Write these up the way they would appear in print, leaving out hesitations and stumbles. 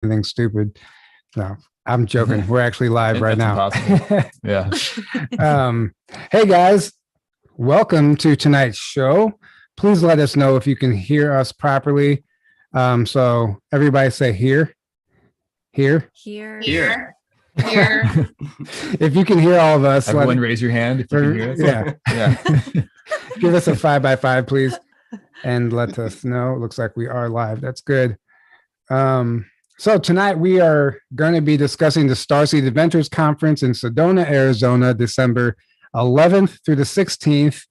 anything stupid. No, I'm joking. We're actually live right now. Impossible. Yeah. Hey guys, welcome to tonight's show. Please let us know if you can hear us properly. So everybody say here. Here. If you can hear all of us, everyone raise your hand if you can hear us. Yeah. Give us a 5x5, please, and let us know. It looks like we are live. That's good. So tonight we are going to be discussing the Starseed Adventures Conference in Sedona, Arizona, December 11th through the 16th.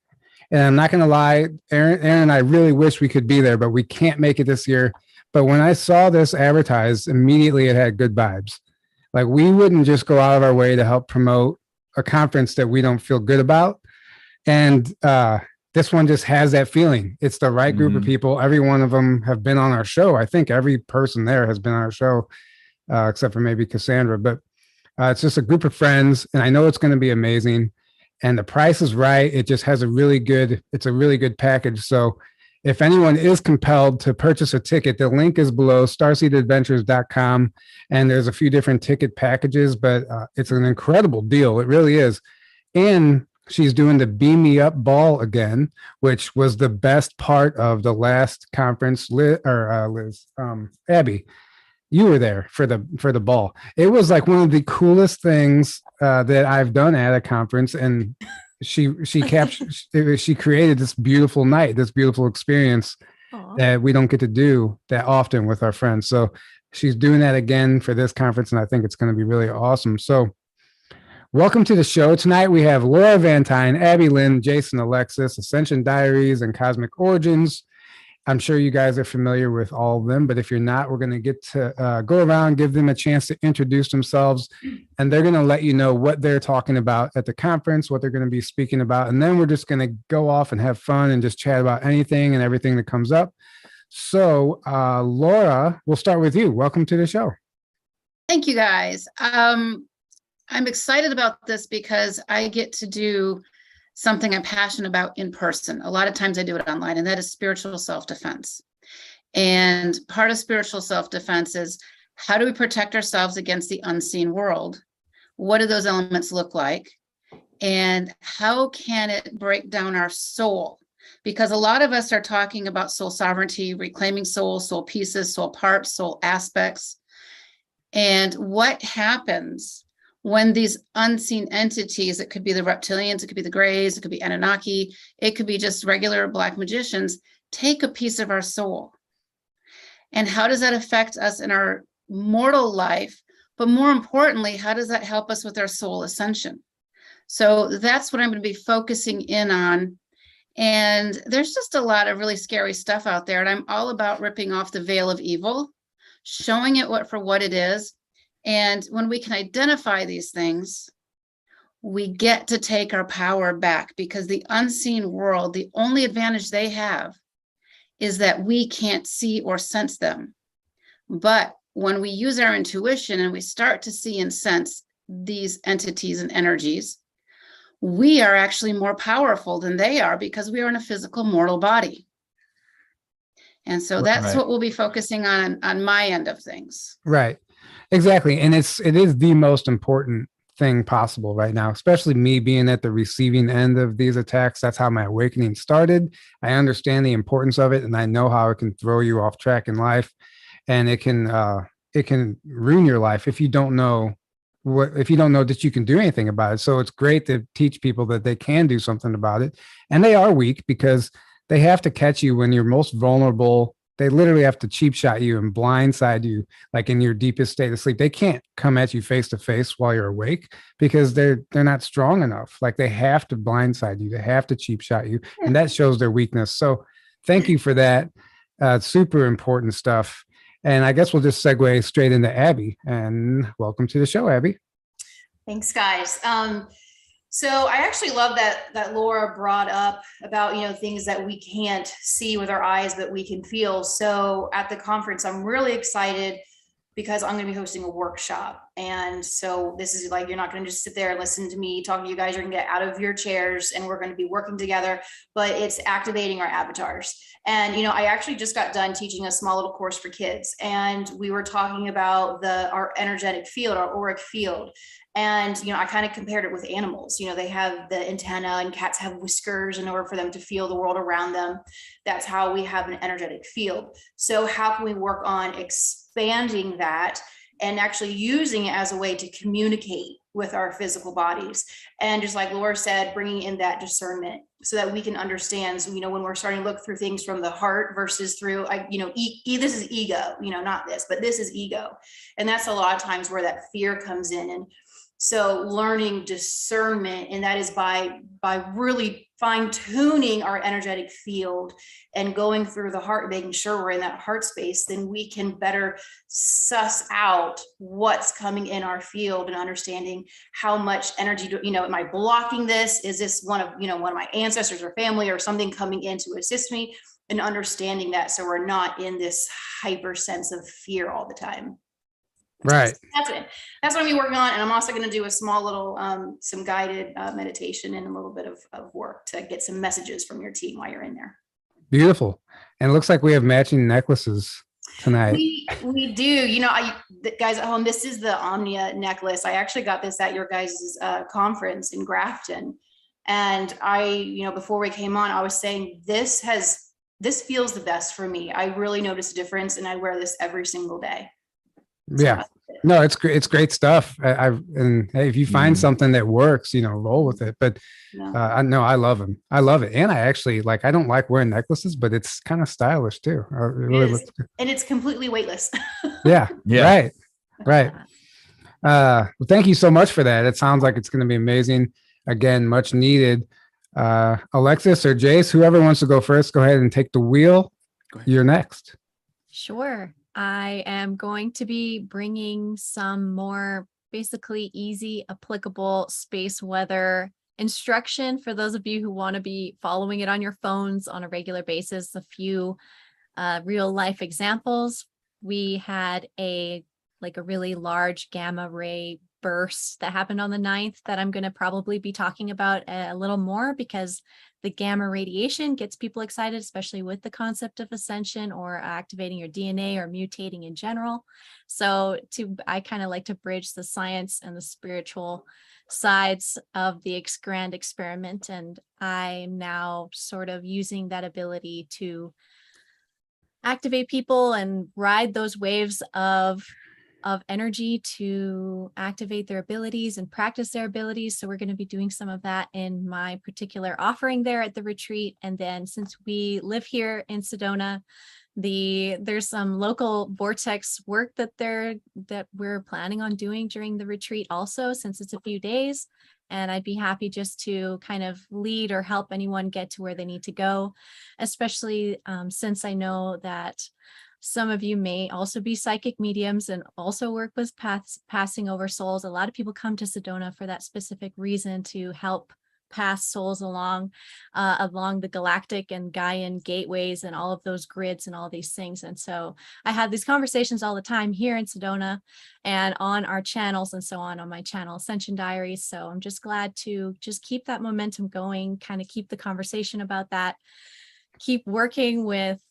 And I'm not going to lie, Aaron and I really wish we could be there, but we can't make it this year. But when I saw this advertised, immediately it had good vibes. Like, we wouldn't just go out of our way to help promote a conference that we don't feel good about. And this one just has that feeling. It's the right group of people. Every one of them have been on our show. I think every person there has been on our show, except for maybe Cassandra. But it's just a group of friends, and I know it's going to be amazing. And the price is right. It just has a really good package. So if anyone is compelled to purchase a ticket, the link is below, starseedadventures.com. And there's a few different ticket packages, but it's an incredible deal. It really is. And she's doing the Beam Me Up ball again, which was the best part of the last conference. Abby, you were there for the ball. It was like one of the coolest things that I've done at a conference, and she created this beautiful night, this beautiful experience. Aww. That we don't get to do that often with our friends. So she's doing that again for this conference, and I think it's going to be really awesome. So welcome to the show. Tonight we have Laura Van Tyne, Abby, Lynn, Jayse, and Alexis, Ascension Diaries, and Cosmic Origins. I'm sure you guys are familiar with all of them, but if you're not, we're going to get to go around, give them a chance to introduce themselves, and they're going to let you know what they're talking about at the conference, what they're going to be speaking about, and then we're just going to go off and have fun and just chat about anything and everything that comes up. So, Laura, we'll start with you. Welcome to the show. Thank you, guys. I'm excited about this because I get to do something I'm passionate about in person. A lot of times I do it online, and that is spiritual self-defense. And part of spiritual self-defense is, how do we protect ourselves against the unseen world? What do those elements look like? And how can it break down our soul? Because a lot of us are talking about soul sovereignty, reclaiming soul pieces, soul parts, soul aspects. And what happens when these unseen entities, it could be the reptilians, it could be the Greys, it could be Anunnaki, it could be just regular black magicians, take a piece of our soul? And how does that affect us in our mortal life? But more importantly, how does that help us with our soul ascension? So that's what I'm going to be focusing in on. And there's just a lot of really scary stuff out there. And I'm all about ripping off the veil of evil, showing it for what it is. And when we can identify these things, we get to take our power back, because the unseen world, the only advantage they have is that we can't see or sense them. But when we use our intuition and we start to see and sense these entities and energies, we are actually more powerful than they are, because we are in a physical mortal body. And so that's what we'll be focusing on my end of things. Right. Exactly. And it is the most important thing possible right now, especially me being at the receiving end of these attacks. That's how my awakening started. I understand the importance of it, and I know how it can throw you off track in life, and it can ruin your life if you don't know that you can do anything about it. So it's great to teach people that they can do something about it. And they are weak, because they have to catch you when you're most vulnerable. They literally have to cheap shot you and blindside you, like in your deepest state of sleep. They can't come at you face to face while you're awake, because they're not strong enough. Like, they have to blindside you. They have to cheap shot you. And that shows their weakness. So thank you for that. Super important stuff. And I guess we'll just segue straight into Abby, and welcome to the show, Abby. Thanks, guys. So I actually love that Laura brought up about, things that we can't see with our eyes, but we can feel. So at the conference, I'm really excited because I'm going to be hosting a workshop. And so this is like, you're not going to just sit there and listen to me talk to you guys. You're going to get out of your chairs and we're going to be working together, but it's activating our avatars. And, you know, I actually just got done teaching a small little course for kids, and we were talking about our energetic field, our auric field. And, you know, I kind of compared it with animals. You know, they have the antenna, and cats have whiskers in order for them to feel the world around them. That's how we have an energetic field. So how can we work on expanding that and actually using it as a way to communicate with our physical bodies? And just like Laura said, bringing in that discernment so that we can understand, so, you know, when we're starting to look through things from the heart versus through, this is ego, you know, not this, but this is ego. And that's a lot of times where that fear comes in. And so learning discernment, and that is by really fine tuning our energetic field and going through the heart, making sure we're in that heart space, then we can better suss out what's coming in our field and understanding how much energy, am I blocking this? Is this one of my ancestors or family or something coming in to assist me, and understanding that, so we're not in this hyper sense of fear all the time. Right. So that's what I'm working on. And I'm also going to do a small little, some guided meditation and a little bit of work to get some messages from your team while you're in there. Beautiful. And it looks like we have matching necklaces tonight. We do. The guys at home, this is the OMNIA necklace. I actually got this at your guys' conference in Grafton. And before we came on, I was saying this feels the best for me. I really notice a difference, and I wear this every single day. Yeah, no, it's great. It's great stuff. And hey, if you find something that works, roll with it. But I know I love them. I love it. And I actually I don't like wearing necklaces, but it's kind of stylish too. It really looks good. And it's completely weightless. Yeah. Right. Well, thank you so much for that. It sounds like it's going to be amazing. Again, much needed. Alexis or Jayse, whoever wants to go first, go ahead and take the wheel. You're next. Sure. I am going to be bringing some more basically easy, applicable space weather instruction for those of you who want to be following it on your phones on a regular basis. A few real life examples. We had a really large gamma ray burst that happened on the 9th that I'm going to probably be talking about a little more, because the gamma radiation gets people excited, especially with the concept of ascension or activating your DNA or mutating in general. So I kind of like to bridge the science and the spiritual sides of the grand experiment. And I'm now sort of using that ability to activate people and ride those waves of energy to activate their abilities and practice their abilities. So we're going to be doing some of that in my particular offering there at the retreat. And then since we live here in Sedona, there's some local vortex work that we're planning on doing during the retreat also, since it's a few days. And I'd be happy just to kind of lead or help anyone get to where they need to go, especially since I know that some of you may also be psychic mediums and also work with passing over souls. A lot of people come to Sedona for that specific reason, to help pass souls along the galactic and Gaian gateways and all of those grids and all these things. And so I have these conversations all the time here in Sedona and on our channels and so on my channel, Ascension Diaries. So I'm just glad to just keep that momentum going, kind of keep the conversation about that, keep working with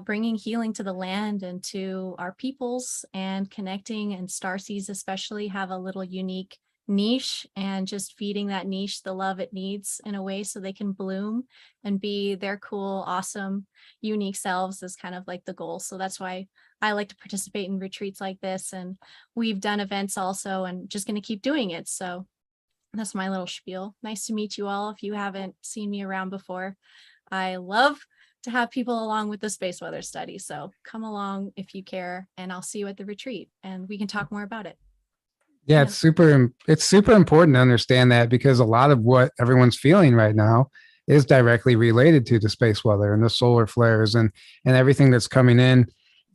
bringing healing to the land and to our peoples, and connecting, and starseeds especially have a little unique niche, and just feeding that niche the love it needs in a way so they can bloom and be their cool, awesome, unique selves is kind of like the goal. So that's why I like to participate in retreats like this, and we've done events also, and just going to keep doing it. So that's my little spiel. Nice to meet you all. If you haven't seen me around before, I love to have people along with the space weather study. So come along if you care, and I'll see you at the retreat and we can talk more about it. Yeah, it's super important to understand that, because a lot of what everyone's feeling right now is directly related to the space weather and the solar flares and everything that's coming in.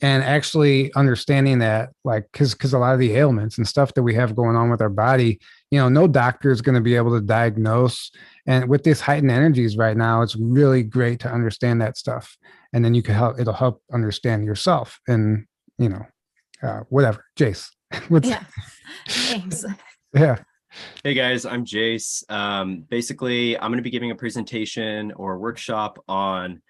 And actually understanding that, because a lot of the ailments and stuff that we have going on with our body, no doctor is going to be able to diagnose. And with these heightened energies right now, it's really great to understand that stuff. And then it'll help understand yourself. And, whatever. Jayse. What's Yeah. Thanks. yeah. Hey guys, I'm Jayse. Basically, I'm going to be giving a presentation or workshop on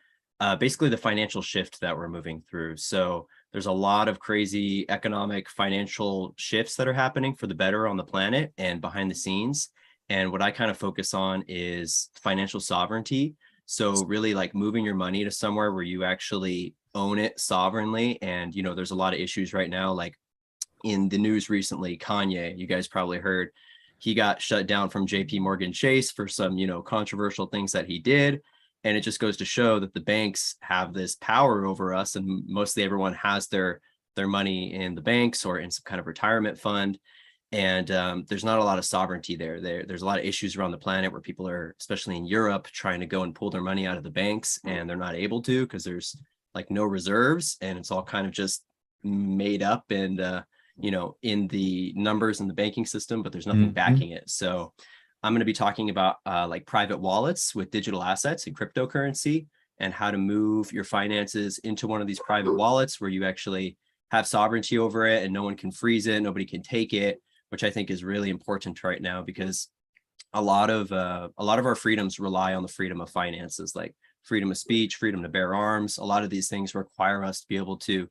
basically the financial shift that we're moving through. So there's a lot of crazy economic financial shifts that are happening for the better on the planet and behind the scenes. And what I kind of focus on is financial sovereignty. So really like moving your money to somewhere where you actually own it sovereignly. And, you know, there's a lot of issues right now, like in the news recently, Kanye, you guys probably heard, he got shut down from JP Morgan Chase for some, you know, controversial things that he did. And it just goes to show that the banks have this power over us, and mostly everyone has their money in the banks or in some kind of retirement fund. And there's not a lot of sovereignty there. There's a lot of issues around the planet where people are, especially in Europe, trying to go and pull their money out of the banks, and they're not able to because there's like no reserves, and it's all kind of just made up and you know, in the numbers in the banking system, but there's nothing backing it. So I'm going to be talking about like private wallets with digital assets and cryptocurrency, and how to move your finances into one of these private wallets where you actually have sovereignty over it and no one can freeze it, nobody can take it, which I think is really important right now, because a lot of our freedoms rely on the freedom of finances, like freedom of speech, freedom to bear arms. A lot of these things require us to be able to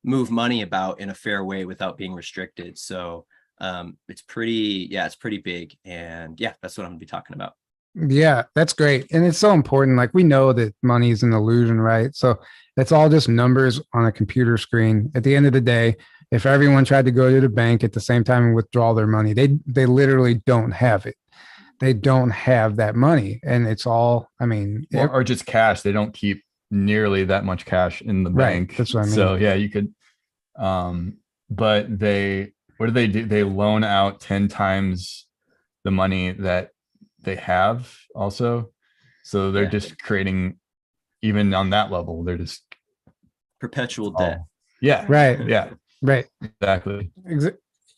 move money about in a fair way without being restricted. So it's pretty big. And yeah, that's what I'm gonna be talking about. Yeah, that's great. And it's so important. Like, we know that money is an illusion, right? So it's all just numbers on a computer screen. At the end of the day, if everyone tried to go to the bank at the same time and withdraw their money, they literally don't have it. They don't have that money. And it's all, I mean, or just cash. They don't keep nearly that much cash in the bank. That's what I mean. So yeah, you could, but what do? They loan out 10 times the money that they have also. So they're just creating, even on that level, they're just perpetual debt. Yeah. Right. Yeah. Right. Exactly.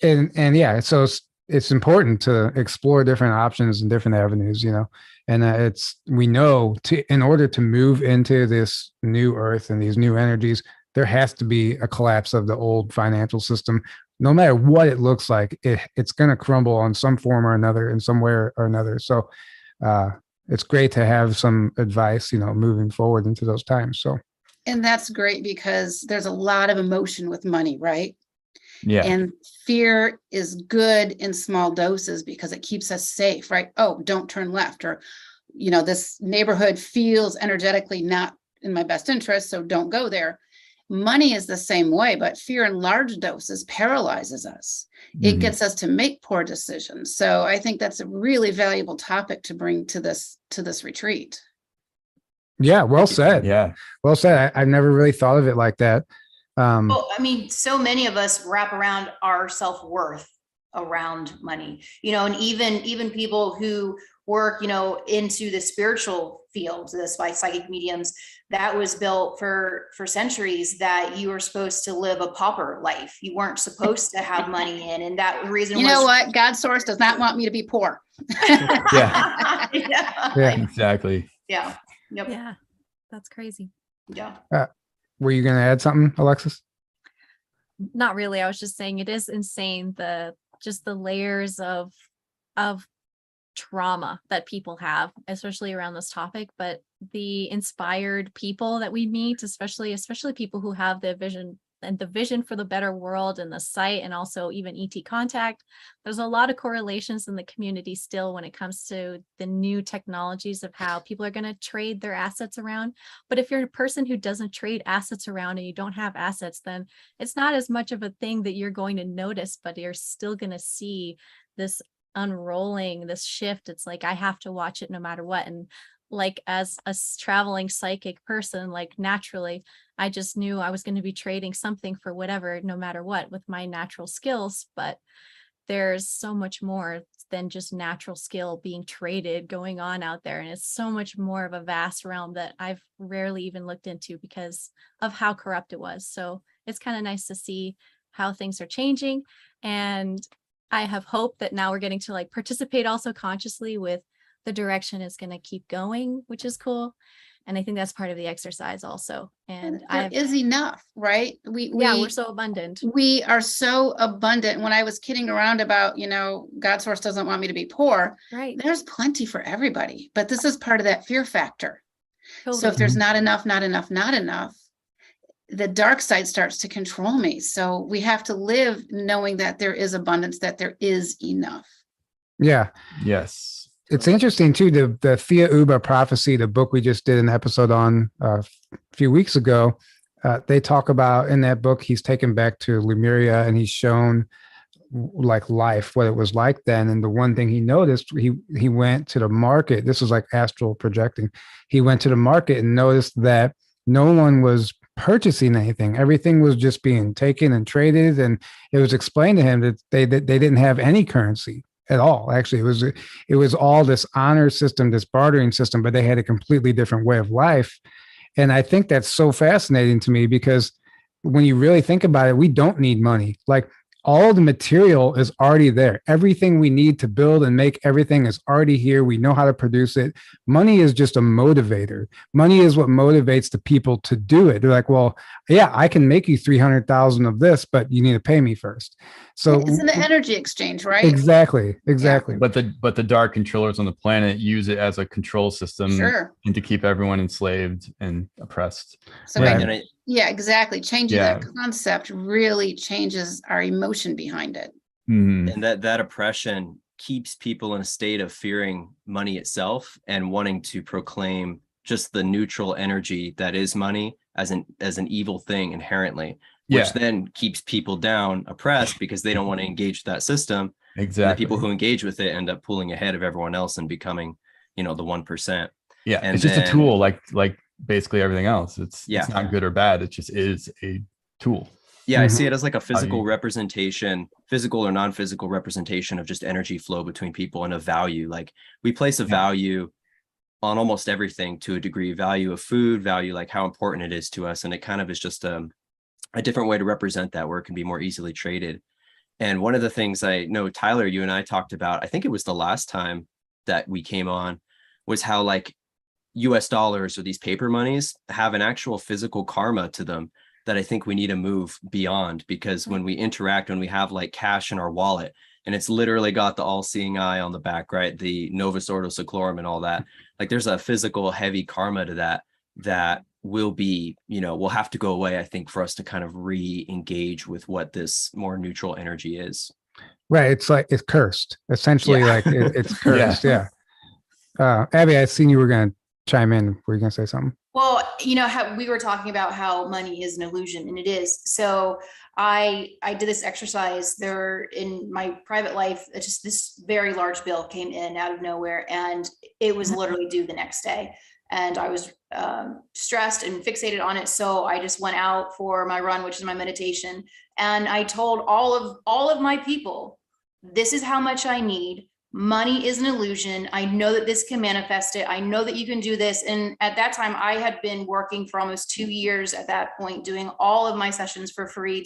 And yeah, so it's important to explore different options and different avenues, you know, and we know in order to move into this new earth and these new energies, there has to be a collapse of the old financial system. No matter what it looks like, it's going to crumble on some form or another in somewhere or another. So it's great to have some advice, you know, moving forward into those times. So. And that's great because there's a lot of emotion with money, right? Yeah. And fear is good in small doses because it keeps us safe, right? Oh, don't turn left, or, you know, this neighborhood feels energetically not in my best interest, so don't go there. Money is the same way, but fear in large doses paralyzes us. It gets us to make poor decisions. So I think that's a really valuable topic to bring to this retreat. Yeah, well said. Yeah. Well said. I've never really thought of it like that. Well, I mean, so many of us wrap around our self-worth around money, you know, and even people who work, you know, into the spiritual field, the psychic mediums, that was built for centuries, that you were supposed to live a pauper life. You weren't supposed to have money in, and that reason you know what? God's source does not want me to be poor. Yeah. Yeah. Exactly. Yeah. Yep. Yeah, that's crazy. Yeah. Were you going to add something, Alexis? Not really. I was just saying it is insane, the layers of trauma that people have, especially around this topic, but the inspired people that we meet, especially people who have the vision for the better world and the sight, and also even ET contact. There's a lot of correlations in the community still when it comes to the new technologies of how people are going to trade their assets around. But if you're a person who doesn't trade assets around and you don't have assets, then it's not as much of a thing that you're going to notice, but you're still going to see this unrolling, this shift. It's like, I have to watch it no matter what. And like, as a traveling psychic person, like naturally, I just knew I was going to be trading something for whatever, no matter what, with my natural skills. But there's so much more than just natural skill being traded going on out there. And it's so much more of a vast realm that I've rarely even looked into because of how corrupt it was. So it's kind of nice to see how things are changing. And I have hope that now we're getting to like participate also consciously with the direction it's going to keep going, which is cool. And I think that's part of the exercise also. And There is enough, right? we're so abundant. We are so abundant. When I was kidding around about, God source doesn't want me to be poor, Right. there's plenty for everybody, but this is part of that fear factor. So if Totally. there's not enough, the dark side starts to control me. So we have to live knowing that there is abundance, that there is enough. Yeah. Yes. It's interesting too, the Thea Uba prophecy, the book we just did an episode on a few weeks ago. They talk about in that book, he's taken back to Lemuria and he's shown like life, what it was like then. And the one thing he noticed, he went to the market. This was like astral projecting. He went to the market and noticed that no one was purchasing anything. Everything was just being taken and traded. And it was explained to him that they didn't have any currency at all. Actually, it was all this honor system, this bartering system, but they had a completely different way of life. And I think that's so fascinating to me because when you really think about it, we don't need money. Like all the material is already there. Everything we need to build and make everything is already here. We know how to produce it. Money is just a motivator. Money is what motivates the people to do it. They're like, well, yeah, I can make you 300,000 of this, but you need to pay me first. So it's an energy exchange, right? Exactly. But the dark controllers on the planet use it as a control system and to keep everyone enslaved and oppressed. So exactly. Changing that concept really changes our emotion behind it. And that oppression keeps people in a state of fearing money itself and wanting to proclaim just the neutral energy that is money as an evil thing inherently, which then keeps people down, oppressed, because they don't want to engage that system. Exactly. And the people who engage with it end up pulling ahead of everyone else and becoming, the 1%. Yeah. And it's just a tool, like basically everything else. It's not good or bad. It just is a tool. Yeah, I see it as like a physical representation, physical or non-physical representation of just energy flow between people and a value. Like we place a value on almost everything to a degree, value of food, value, like how important it is to us. And it kind of is just a different way to represent that where it can be more easily traded. And one of the things I know, Tyler, you and I talked about, I think it was the last time that we came on, was how like US dollars or these paper monies have an actual physical karma to them that I think we need to move beyond, because when we interact, when we have like cash in our wallet and it's literally got the all-seeing eye on the back, right? The Novus Ordo Seclorum and all that, like there's a physical heavy karma to that will be, will have to go away, I think, for us to kind of re-engage with what this more neutral energy is. Right. It's like, it's cursed, essentially. Like it's cursed. Yeah. Abby, I seen you were going to chime in. Were you going to say something? Well, how we were talking about how money is an illusion, and it is. So I did this exercise there in my private life. Just this very large bill came in out of nowhere, and it was literally due the next day. And I was stressed and fixated on it. So I just went out for my run, which is my meditation. And I told all of my people, this is how much I need. Money is an illusion. I know that this can manifest it. I know that you can do this. And at that time, I had been working for almost 2 years at that point, doing all of my sessions for free,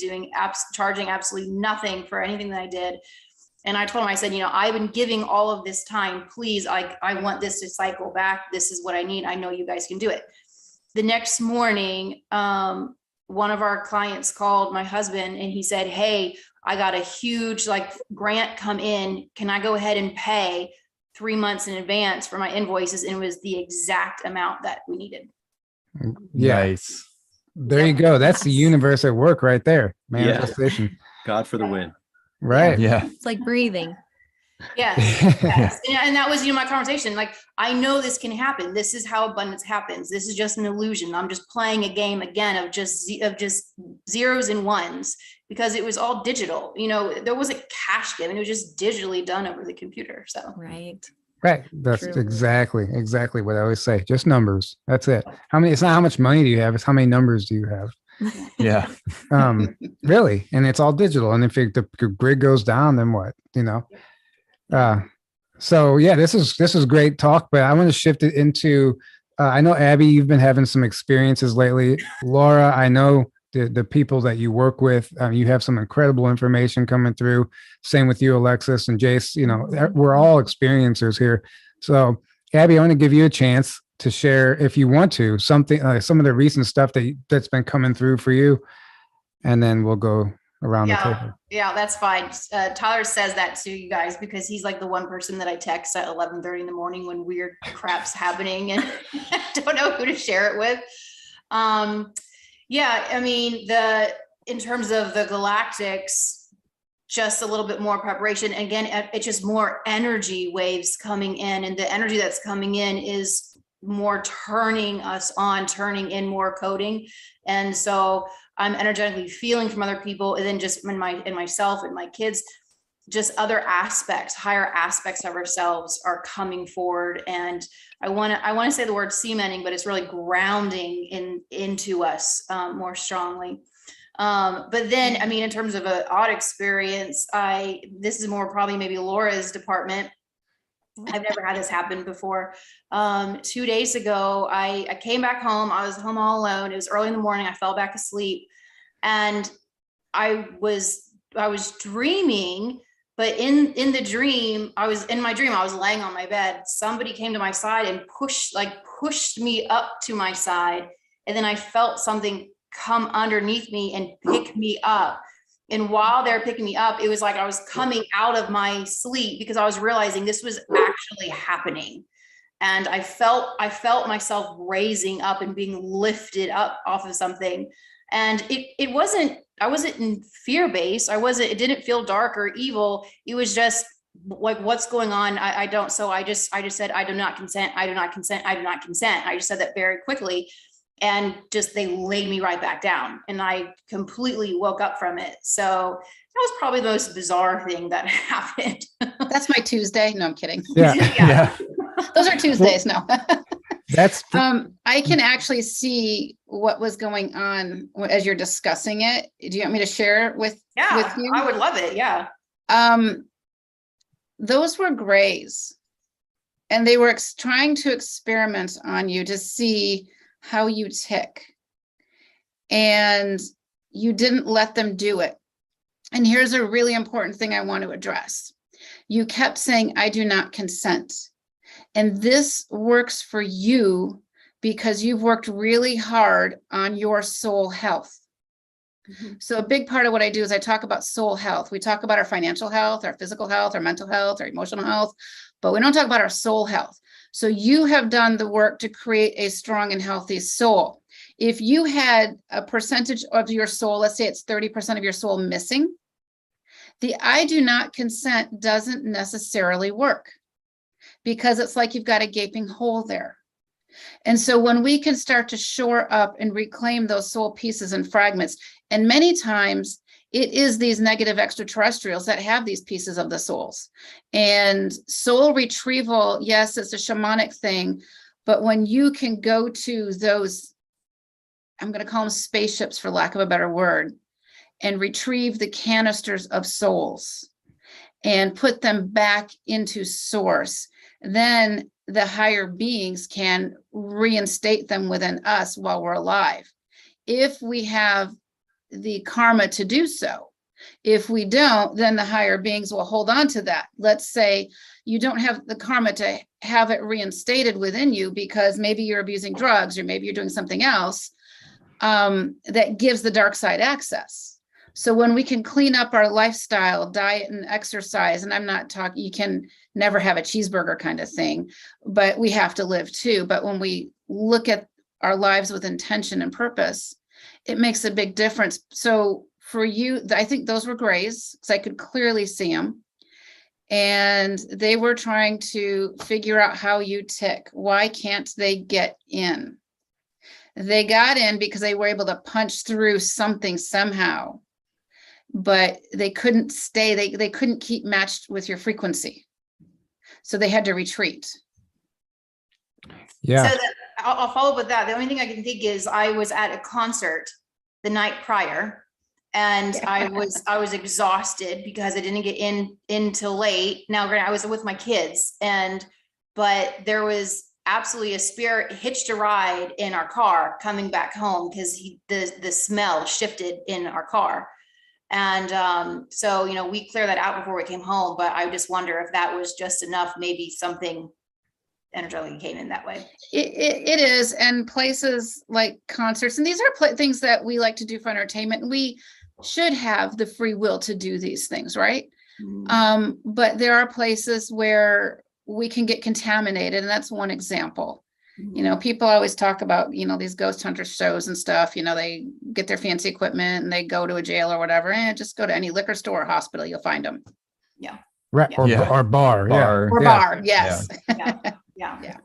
charging absolutely nothing for anything that I did. And I told him, I said, I've been giving all of this time. Please, I want this to cycle back. This is what I need. I know you guys can do it. The next morning, one of our clients called my husband and he said, hey, I got a huge grant come in. Can I go ahead and pay 3 months in advance for my invoices? And it was the exact amount that we needed. Yeah. Nice. There you go. That's the universe at work right there. Manifestation. God for the win. Right. Yeah. It's like breathing. Yes. And that was, my conversation. Like, I know this can happen. This is how abundance happens. This is just an illusion. I'm just playing a game again of just zeros and ones, because it was all digital. There wasn't cash given. It was just digitally done over the computer. So Right. That's True. exactly what I always say. Just numbers. That's it. It's not how much money do you have, it's how many numbers do you have. Yeah. Really. And it's all digital. And if the grid goes down, then what? So yeah, this is great talk, but I want to shift it into I know, Abby, you've been having some experiences lately. Laura, I know the people that you work with, you have some incredible information coming through. Same with you, Alexis and Jayse. We're all experiencers here. So Abby, I want to give you a chance to share if you want to, something some of the recent stuff that's been coming through for you, and then we'll go around the table. Yeah, that's fine. Tyler says that to you guys because he's like the one person that I text at 11:30 in the morning when weird crap's happening and I don't know who to share it with. Yeah, I mean, in terms of the galactics, just a little bit more preparation. Again, it's just more energy waves coming in, and the energy that's coming in is more turning us on, turning in more coding. And so I'm energetically feeling from other people, and then just in myself and my kids, just other aspects, higher aspects of ourselves are coming forward. And I want to say the word cementing, but it's really grounding into us more strongly. But then, I mean, in terms of an odd experience, this is more probably maybe Laura's department. I've never had this happen before. 2 days ago, I came back home. I was home all alone. It was early in the morning. I fell back asleep, and I was dreaming. But in my dream, I was laying on my bed. Somebody came to my side and pushed me up to my side, and then I felt something come underneath me and pick me up. And while they're picking me up, it was like I was coming out of my sleep because I was realizing this was actually happening. And I felt myself raising up and being lifted up off of something. And I wasn't in fear-based. it didn't feel dark or evil. It was just like, what's going on? I just said, I do not consent. I do not consent. I do not consent. I just said that very quickly. And just, they laid me right back down, and I completely woke up from it. So that was probably the most bizarre thing that happened. That's my Tuesday. No, I'm kidding. Yeah. Those are Tuesdays. No. That's I can actually see what was going on as you're discussing it. Do you want me to share with you? I would love it. Yeah. Those were grays, and they were trying to experiment on you to see how you tick, and you didn't let them do it. And here's a really important thing I want to address. You kept saying, I do not consent. And this works for you because you've worked really hard on your soul health. Mm-hmm. So a big part of what I do is I talk about soul health. We talk about our financial health, our physical health, our mental health, our emotional health, but we don't talk about our soul health. So you have done the work to create a strong and healthy soul. If you had a percentage of your soul, let's say it's 30% of your soul missing, the I do not consent doesn't necessarily work, because it's like you've got a gaping hole there. And so when we can start to shore up and reclaim those soul pieces and fragments, and many times it is these negative extraterrestrials that have these pieces of the souls. And soul retrieval, yes, it's a shamanic thing, but when you can go to those, I'm going to call them spaceships for lack of a better word, and retrieve the canisters of souls and put them back into source, then the higher beings can reinstate them within us while we're alive, if we have the karma to do so. If we don't, then the higher beings will hold on to that. Let's say you don't have the karma to have it reinstated within you because maybe you're abusing drugs or maybe you're doing something else that gives the dark side access. So when we can clean up our lifestyle, diet and exercise, and I'm not talking, you can never have a cheeseburger kind of thing, but we have to live too. But when we look at our lives with intention and purpose, it makes a big difference. So for you, I think those were grays because I could clearly see them. And they were trying to figure out how you tick. Why can't they get in? They got in because they were able to punch through something somehow, but they couldn't stay. They couldn't keep matched with your frequency. So they had to retreat. Yeah. So I'll follow up with that. The only thing I can think is I was at a concert the night prior, and I was exhausted because I didn't get in till late. Now, granted, I was with my kids, but there was absolutely a spirit hitched a ride in our car coming back home because the smell shifted in our car. And so, we cleared that out before we came home, but I just wonder if that was just enough, maybe something energetically came in that way. It is, and places like concerts, and these are things that we like to do for entertainment, and we should have the free will to do these things, right? But there are places where we can get contaminated, and that's one example. You know, people always talk about, you know, these ghost hunter shows and stuff, you know, they get their fancy equipment and they go to a jail or whatever, and just go to any liquor store or hospital, you'll find them. Yeah. Right. Or, Yeah. or bar. Or bar, yes. Yeah,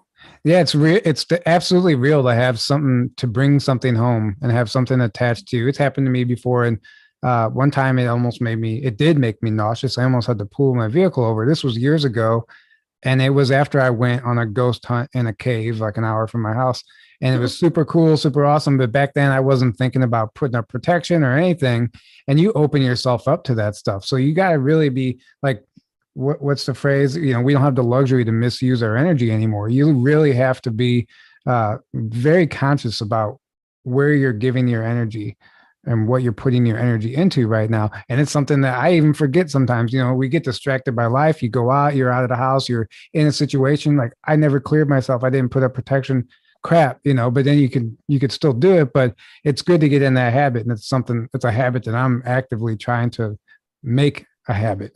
it's absolutely real to have something, to bring something home and have something attached to you. It's happened to me before. And one time it did make me nauseous. I almost had to pull my vehicle over. This was years ago. And it was after I went on a ghost hunt in a cave, like an hour from my house. And it was super cool, super awesome. But back then I wasn't thinking about putting up protection or anything. And you open yourself up to that stuff. So you got to really be like, what's the phrase? You know, we don't have the luxury to misuse our energy anymore. You really have to be very conscious about where you're giving your energy and what you're putting your energy into right now. And it's something that I even forget sometimes. You know, we get distracted by life. You go out, you're out of the house, you're in a situation like I never cleared myself. I didn't put up protection, crap, you know, but then you could still do it. But it's good to get in that habit. And it's a habit that I'm actively trying to make a habit.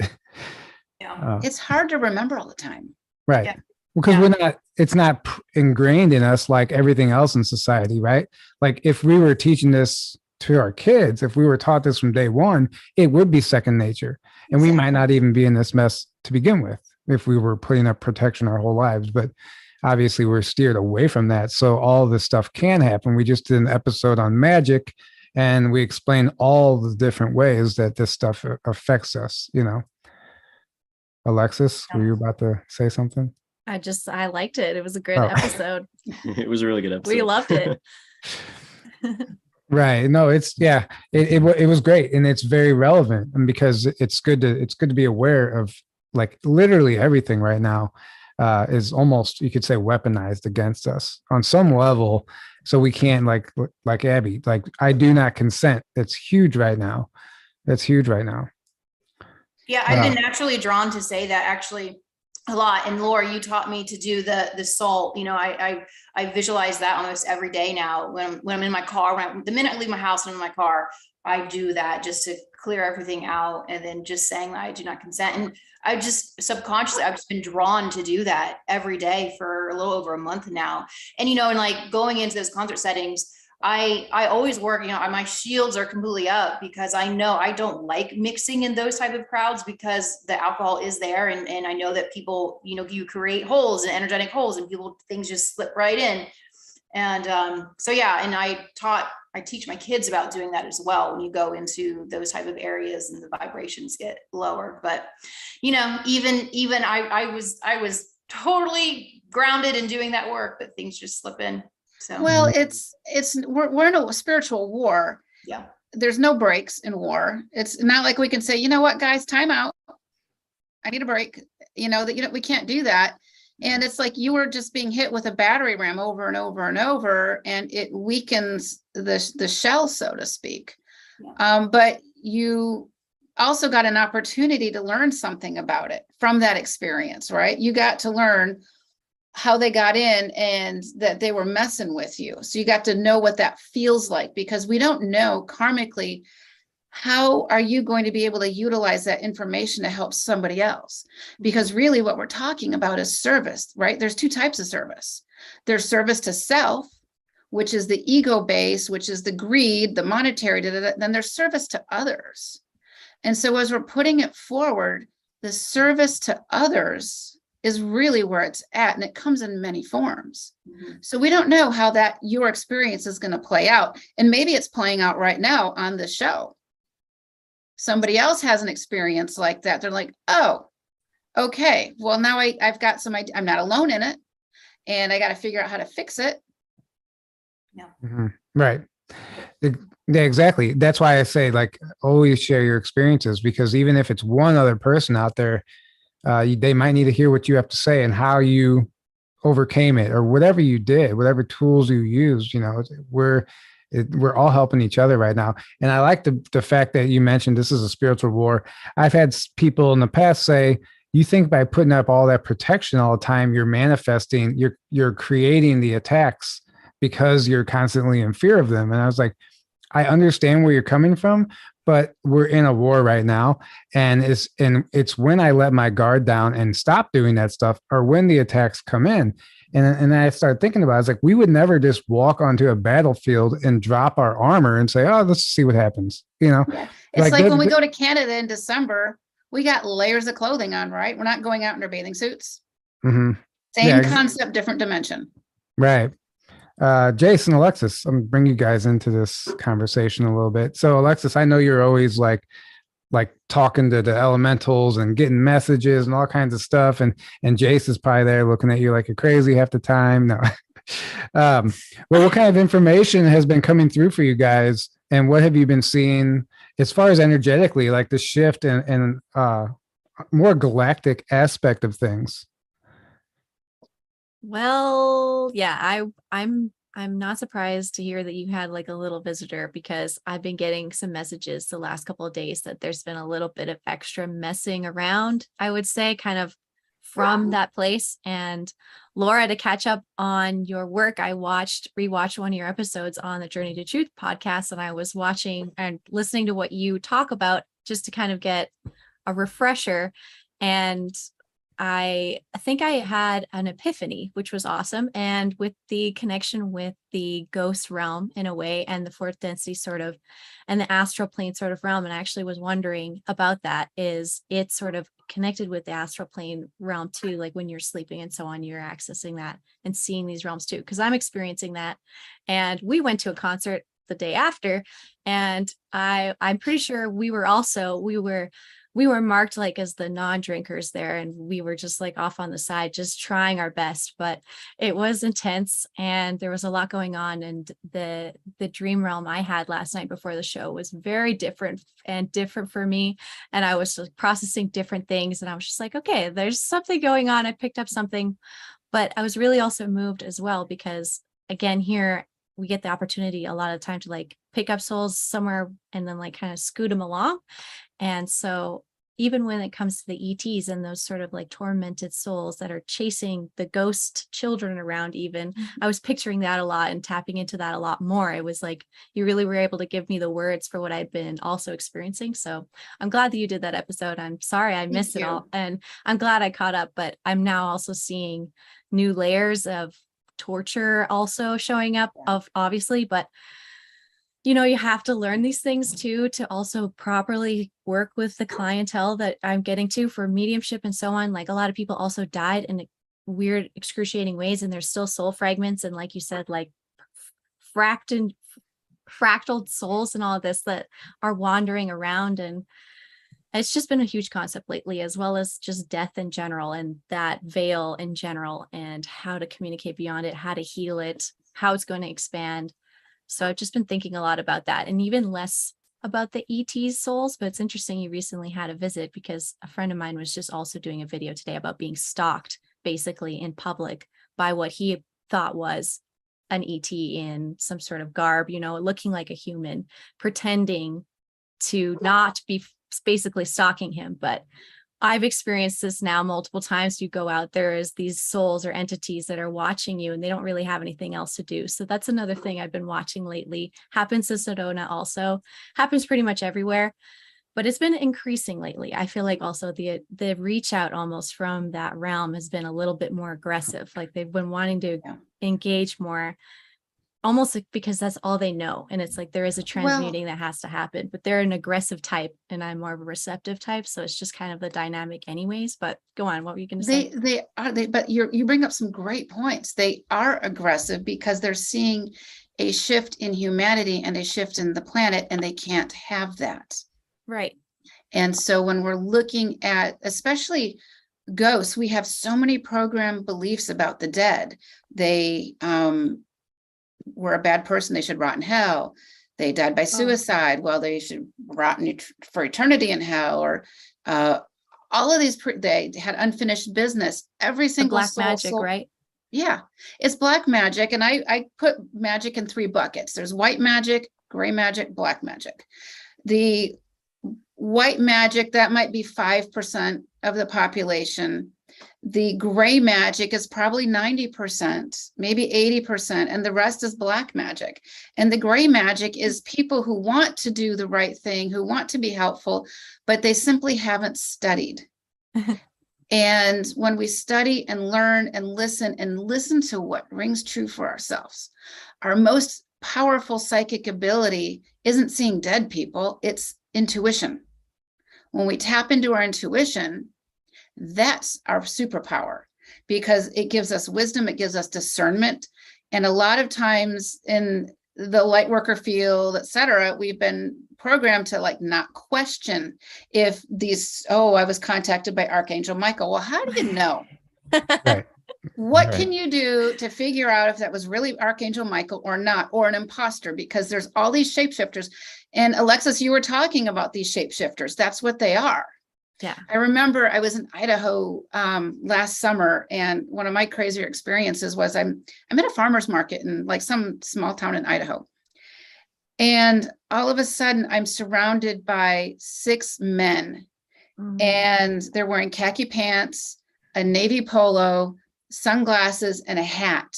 Yeah. It's hard to remember all the time. Right. Yeah. Because it's not ingrained in us like everything else in society, right? Like if we were teaching this to our kids, if we were taught this from day one, it would be second nature. And we might not even be in this mess to begin with if we were putting up protection our whole lives. But obviously we're steered away from that. So all this stuff can happen. We just did an episode on magic and we explained all the different ways that this stuff affects us, you know. Alexis, were you about to say something? I liked it. It was a great episode. It was a really good episode. We loved it. Right. No, it was great. And it's very relevant. And because it's good to be aware of like literally everything right now is almost, you could say, weaponized against us on some level. So we can't like Abby, like I do not consent. That's huge right now. Yeah, I've been naturally drawn to say that actually a lot. And Laura, you taught me to do the salt. You know, I visualize that almost every day now when I'm in my car. The minute I leave my house and I'm in my car, I do that just to clear everything out, and then just saying that I do not consent. And I just subconsciously, I've just been drawn to do that every day for a little over a month now. And, you know, and like going into those concert settings, I always work, you know, my shields are completely up because I know I don't like mixing in those type of crowds because the alcohol is there. And I know that people, you know, you create holes and energetic holes and things just slip right in. And so, yeah. And I teach my kids about doing that as well. When you go into those type of areas and the vibrations get lower, but, you know, even I was totally grounded in doing that work, but things just slip in. So, well, we're in a spiritual war. Yeah. There's no breaks in war. It's not like we can say, you know what, guys, time out. I need a break. You know, we can't do that. And it's like you were just being hit with a battery ram over and over and over, and it weakens the shell, so to speak. Yeah. But you also got an opportunity to learn something about it from that experience, right? You got to learn how they got in and that they were messing with you. So you got to know what that feels like, because we don't know karmically, how are you going to be able to utilize that information to help somebody else? Because really what we're talking about is service, right? There's two types of service. There's service to self, which is the ego base, which is the greed, the monetary, then there's service to others. And so as we're putting it forward, the service to others is really where it's at, and it comes in many forms. Mm-hmm. So we don't know how your experience is going to play out, and maybe it's playing out right now on the show. Somebody else has an experience like that. They're like, oh, okay, well now I've got some idea. I'm not alone in it, and I got to figure out how to fix it. Yeah. Mm-hmm. Right. Yeah, exactly. That's why I say, like, always share your experiences, because even if it's one other person out there, they might need to hear what you have to say and how you overcame it, or whatever you did, whatever tools you used. You know, we're all helping each other right now. And I like the fact that you mentioned this is a spiritual war. I've had people in the past say, you think by putting up all that protection all the time, you're manifesting, you're creating the attacks because you're constantly in fear of them. And I was like, I understand where you're coming from, but we're in a war right now. And it's when I let my guard down and stop doing that stuff, or when the attacks come in. And I started thinking about it. I was like, we would never just walk onto a battlefield and drop our armor and say, oh, let's see what happens. Yeah. It's like when we go to Canada in December, we got layers of clothing on, right? We're not going out in our bathing suits. Mm-hmm. Same concept, different dimension. Right. Jayse and Alexis, I'm gonna bring you guys into this conversation a little bit. So Alexis, I know you're always like talking to the elementals and getting messages and all kinds of stuff. And Jayse is probably there looking at you like you're crazy half the time. No. Well, what kind of information has been coming through for you guys, and what have you been seeing as far as energetically, like the shift and more galactic aspect of things? Well, yeah, I'm not surprised to hear that you had like a little visitor, because I've been getting some messages the last couple of days that there's been a little bit of extra messing around, I would say, kind of from that place. And Laura, to catch up on your work, I rewatched one of your episodes on the Journey to Truth podcast, and I was watching and listening to what you talk about just to kind of get a refresher. And I think I had an epiphany, which was awesome. And with the connection with the ghost realm in a way, and the fourth density sort of, and the astral plane sort of realm. And I actually was wondering about that. Is it sort of connected with the astral plane realm too? Like when you're sleeping and so on, you're accessing that and seeing these realms too, because I'm experiencing that. And we went to a concert the day after, and I'm pretty sure we were marked like as the non-drinkers there, and we were just like off on the side, just trying our best. But it was intense, and there was a lot going on. And the dream realm I had last night before the show was very different for me. And I was like processing different things, and I was just like, okay, there's something going on. I picked up something, but I was really also moved as well, because again, here we get the opportunity a lot of time to like pick up souls somewhere and then like kind of scoot them along. And so even when it comes to the ETs and those sort of like tormented souls that are chasing the ghost children around, even, I was picturing that a lot and tapping into that a lot more. It was like, you really were able to give me the words for what I'd been also experiencing. So I'm glad that you did that episode. I'm sorry I missed it all. And I'm glad I caught up, but I'm now also seeing new layers of torture also showing up, obviously, but you know, you have to learn these things too, to also properly work with the clientele that I'm getting to for mediumship and so on. Like a lot of people also died in weird, excruciating ways, and there's still soul fragments. And like you said, like fractaled souls and all of this that are wandering around. And it's just been a huge concept lately, as well as just death in general, and that veil in general, and how to communicate beyond it, how to heal it, how it's going to expand. So I've just been thinking a lot about that, and even less about the ET's souls. But it's interesting you recently had a visit, because a friend of mine was just also doing a video today about being stalked basically in public by what he thought was an ET in some sort of garb, you know, looking like a human, pretending to not be basically stalking him. But I've experienced this now multiple times. You go out, there is these souls or entities that are watching you, and they don't really have anything else to do. So that's another thing I've been watching lately. Happens in Sedona also, happens pretty much everywhere, but it's been increasing lately. I feel like also the reach out almost from that realm has been a little bit more aggressive. Like they've been wanting to engage more, almost like because that's all they know. And it's like there is a transmuting that has to happen, but they're an aggressive type and I'm more of a receptive type. So it's just kind of the dynamic anyways. But go on, what were you going to say? But you bring up some great points. They are aggressive because they're seeing a shift in humanity and a shift in the planet, and they can't have that. Right. And so when we're looking at, especially ghosts, we have so many programmed beliefs about the dead. They, were a bad person, they should rot in hell. They died by suicide, well, they should rot for eternity in hell. Or all of these, they had unfinished business. Every single black magic, right? Yeah, it's black magic. And I put magic in 3 buckets. There's white magic, gray magic, black magic. The white magic, that might be 5% of the population. The gray magic is probably 90%, maybe 80%, and the rest is black magic. And the gray magic is people who want to do the right thing, who want to be helpful, but they simply haven't studied. And when we study and learn and listen to what rings true for ourselves, our most powerful psychic ability isn't seeing dead people, it's intuition. When we tap into our intuition, that's our superpower, because it gives us wisdom, it gives us discernment. And a lot of times in the light worker field, et cetera, we've been programmed to like not question if these, oh, I was contacted by Archangel Michael. Well, how do you know? Right. What Right. can you do to figure out if that was really Archangel Michael or not, or an imposter? Because there's all these shapeshifters. And Alexis, you were talking about these shapeshifters. That's what they are. Yeah. I remember I was in Idaho last summer, and one of my crazier experiences was I'm at a farmer's market in like some small town in Idaho. And all of a sudden I'm surrounded by 6 men, and they're wearing khaki pants, a navy polo, sunglasses, and a hat.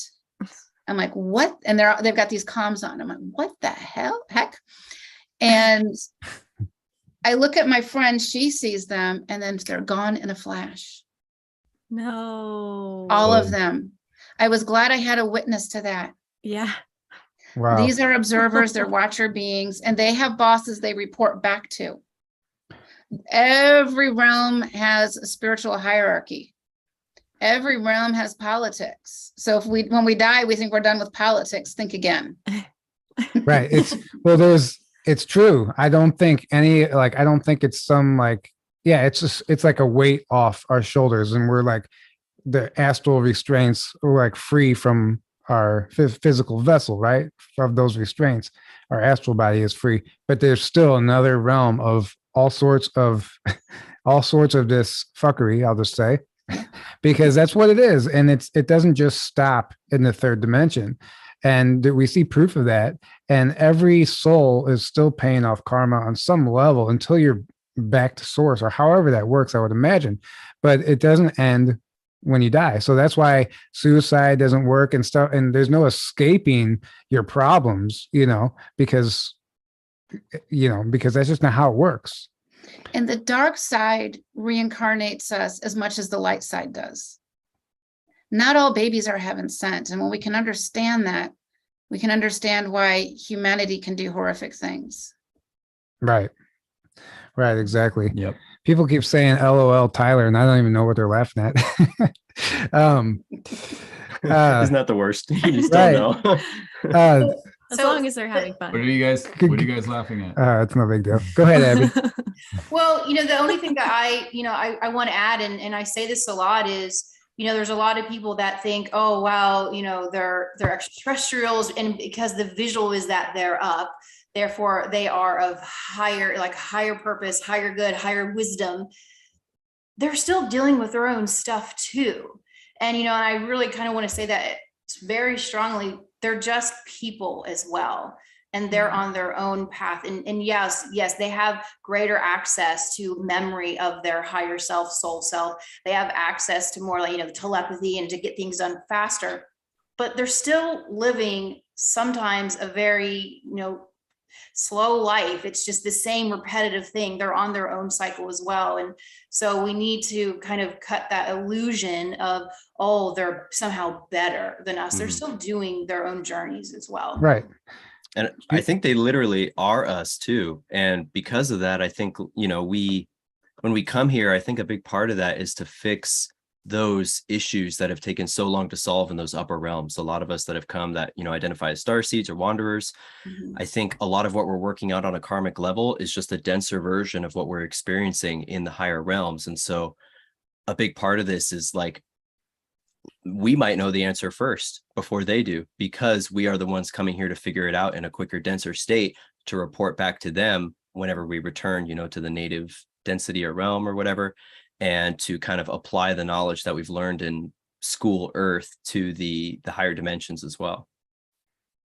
I'm like, what? And they've got these comms on. I'm like, what the heck? And I look at my friend, she sees them, and then they're gone in a flash. No. All of them. I was glad I had a witness to that. Yeah. Wow. These are observers, they're watcher beings, and they have bosses they report back to. Every realm has a spiritual hierarchy. Every realm has politics. So when we die, we think we're done with politics. Think again. Right. It's true. I don't think it's some like, yeah, it's like a weight off our shoulders, and we're like the astral restraints are like free from our physical vessel, right? Of those restraints, our astral body is free, but there's still another realm of all sorts of this fuckery, I'll just say, because that's what it is. And it doesn't just stop in the third dimension. And we see proof of that. And every soul is still paying off karma on some level until you're back to source, or however that works, I would imagine. But it doesn't end when you die. So that's why suicide doesn't work and stuff. And there's no escaping your problems, because that's just not how it works. And the dark side reincarnates us as much as the light side does. Not all babies are heaven sent. And when we can understand that, we can understand why humanity can do horrific things. Right. Right. Exactly. Yep. People keep saying LOL Tyler, and I don't even know what they're laughing at. Isn't that the worst? You just right. don't know. As long as they're having fun. What are you guys laughing at? It's no big deal. Go ahead, Abby. Well, the only thing that I want to add, and I say this a lot, is, there's a lot of people that think, oh, wow, they're extraterrestrials, and because the visual is that they're up, therefore they are of higher purpose, higher good, higher wisdom. They're still dealing with their own stuff too. And, and I really kind of want to say that very strongly, they're just people as well. And they're on their own path. And yes, they have greater access to memory of their higher self, soul self. They have access to more like, telepathy and to get things done faster, but they're still living sometimes a very, slow life. It's just the same repetitive thing. They're on their own cycle as well. And so we need to kind of cut that illusion of, oh, they're somehow better than us. They're still doing their own journeys as well. Right. And I think they literally are us too. And because of that, I think, when we come here, I think a big part of that is to fix those issues that have taken so long to solve in those upper realms. A lot of us that have come that, identify as starseeds or wanderers. I think a lot of what we're working out on a karmic level is just a denser version of what we're experiencing in the higher realms. And so a big part of this is like, we might know the answer first before they do, because we are the ones coming here to figure it out in a quicker, denser state to report back to them whenever we return, to the native density or realm or whatever, and to kind of apply the knowledge that we've learned in school Earth to the higher dimensions as well.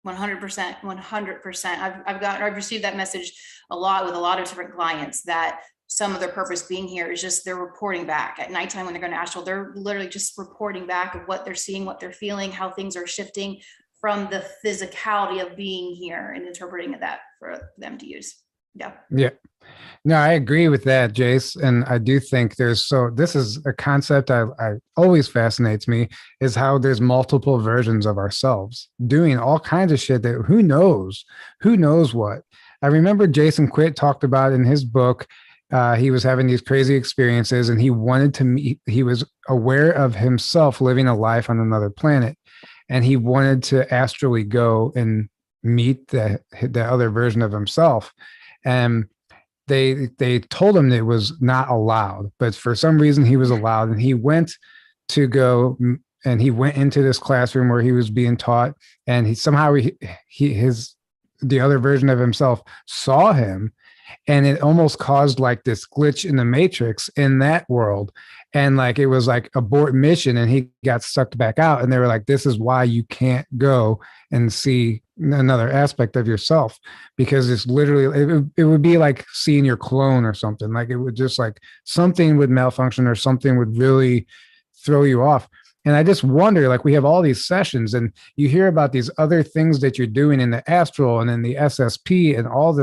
100%, 100%. I've received that message a lot with a lot of different clients, that some of their purpose being here is just they're reporting back at nighttime when they're going to astral. They're literally just reporting back of what they're seeing, what they're feeling, how things are shifting from the physicality of being here, and interpreting that for them to use. Yeah. Yeah. No, I agree with that, Jayse. And I do think this is a concept I always fascinates me, is how there's multiple versions of ourselves doing all kinds of shit that who knows what. I remember Jason Quitt talked about in his book, he was having these crazy experiences and he wanted to meet, he was aware of himself living a life on another planet. And he wanted to astrally go and meet the other version of himself. And they told him that it was not allowed, but for some reason he was allowed, and he went to go, and he went into this classroom where he was being taught, and the other version of himself saw him, and it almost caused like this glitch in the matrix in that world. And like, it was like abort mission, and he got sucked back out, and they were like, this is why you can't go and see another aspect of yourself, because it's literally, it would be like seeing your clone or something. Like, it would just like, something would malfunction or something would really throw you off. And I just wonder, like, we have all these sessions and you hear about these other things that you're doing in the astral and in the SSP and all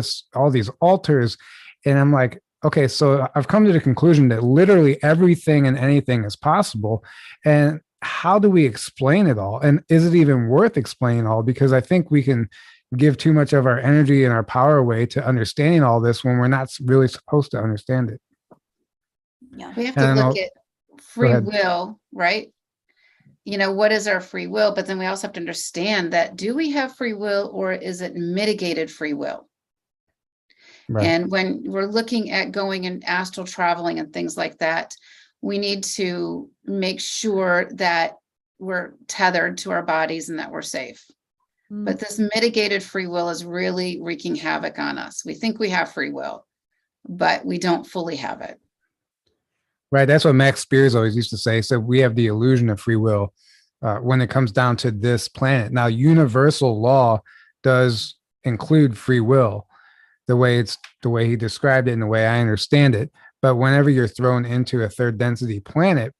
these altars. And I'm like, okay, so I've come to the conclusion that literally everything and anything is possible. And how do we explain it all? And is it even worth explaining all? Because I think we can give too much of our energy and our power away to understanding all this when we're not really supposed to understand it. Yeah. We have to look at free will, right? You know, what is our free will? But then we also have to understand that, do we have free will, or is it mitigated free will? Right. And when we're looking at going and astral traveling and things like that, we need to make sure that we're tethered to our bodies and that we're safe. But this mitigated free will is really wreaking havoc on us. We think we have free will, but we don't fully have it. Right. That's what Max Spears always used to say. So we have the illusion of free will when it comes down to this planet. Now, universal law does include free will, the way he described it and the way I understand it. But whenever you're thrown into a third density planet,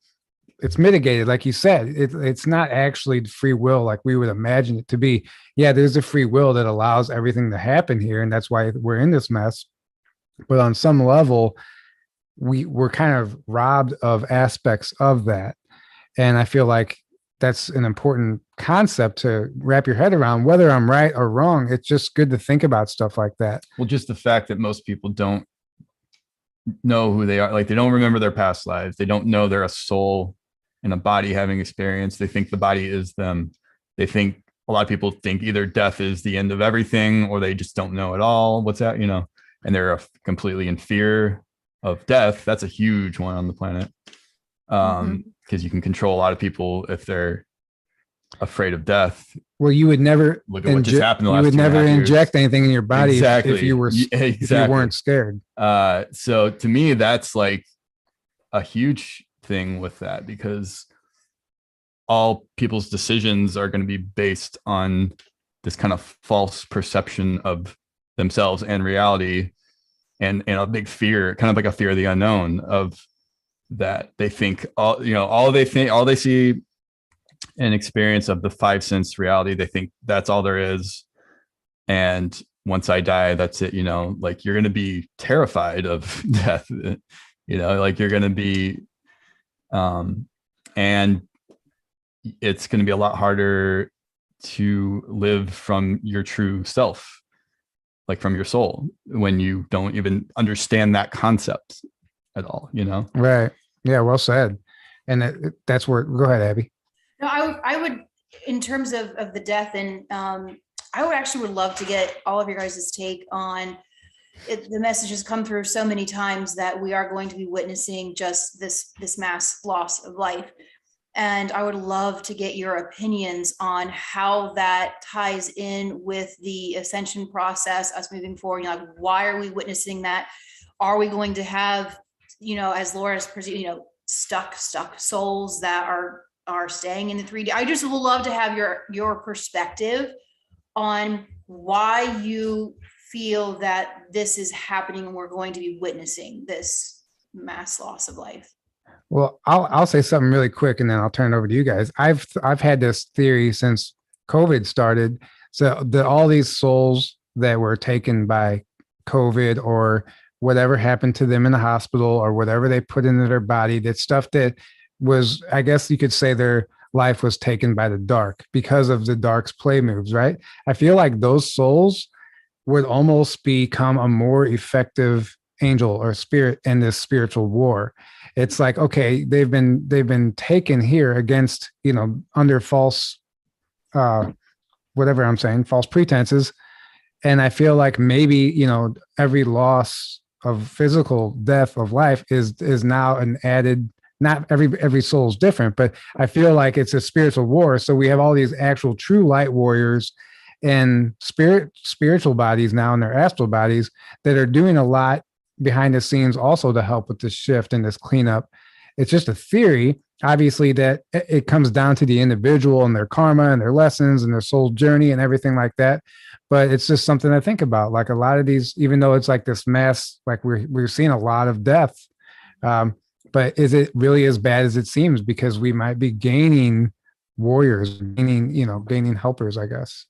it's mitigated. Like you said, it's not actually free will like we would imagine it to be. Yeah, there's a free will that allows everything to happen here, and that's why we're in this mess. But on some level, we're kind of robbed of aspects of that. And I feel like that's an important concept to wrap your head around. Whether I'm right or wrong, it's just good to think about stuff like that. Well, just the fact that most people don't know who they are. Like, they don't remember their past lives. They don't know they're a soul in a body having experience. They think the body is them. They think, a lot of people think either death is the end of everything, or they just don't know at all what's that, and they're completely in fear of death. That's a huge one on the planet. Because you can control a lot of people if they're afraid of death. Well, you would never look at what just happened. You would never inject anything in your body exactly. if you weren't scared. So to me, that's like a huge thing with that, because all people's decisions are going to be based on this kind of false perception of themselves and reality, and a big fear, kind of like a fear of the unknown, of that they think all they see and experience of the 5 sense reality. They think that's all there is. And once I die, that's it. Like, you're going to be terrified of death, like you're going to be, and it's going to be a lot harder to live from your true self, like from your soul, when you don't even understand that concept at all, Right. Yeah, well said. And that's where, go ahead, Abby. No, I would, in terms of the death, and I would love to get all of your guys' take on it. The message has come through so many times that we are going to be witnessing just this mass loss of life. And I would love to get your opinions on how that ties in with the ascension process, us moving forward. Like, why are we witnessing that? Are we going to have, as Laura's, stuck souls that are staying in the 3D? I just would love to have your perspective on why you feel that this is happening and we're going to be witnessing this mass loss of life? Well, I'll say something really quick and then I'll turn it over to you guys. I've had this theory since COVID started. So all these souls that were taken by COVID or whatever happened to them in the hospital or whatever they put into their body, that stuff that was, I guess you could say, their life was taken by the dark because of the dark's play moves, right? I feel like those souls would almost become a more effective angel or spirit in this spiritual war. It's like, okay, they've been taken here against, under false whatever I'm saying, false pretenses. And I feel like maybe, every loss of physical death of life is now an added, not every soul is different, but I feel like it's a spiritual war. So we have all these actual true light warriors and spiritual bodies now in their astral bodies that are doing a lot behind the scenes also to help with this shift and this cleanup. It's just a theory, obviously, that it comes down to the individual and their karma and their lessons and their soul journey and everything like that. But it's just something I think about. Like a lot of these, even though it's like this mass, like we're seeing a lot of death. But is it really as bad as it seems? Because we might be gaining warriors, gaining helpers, I guess.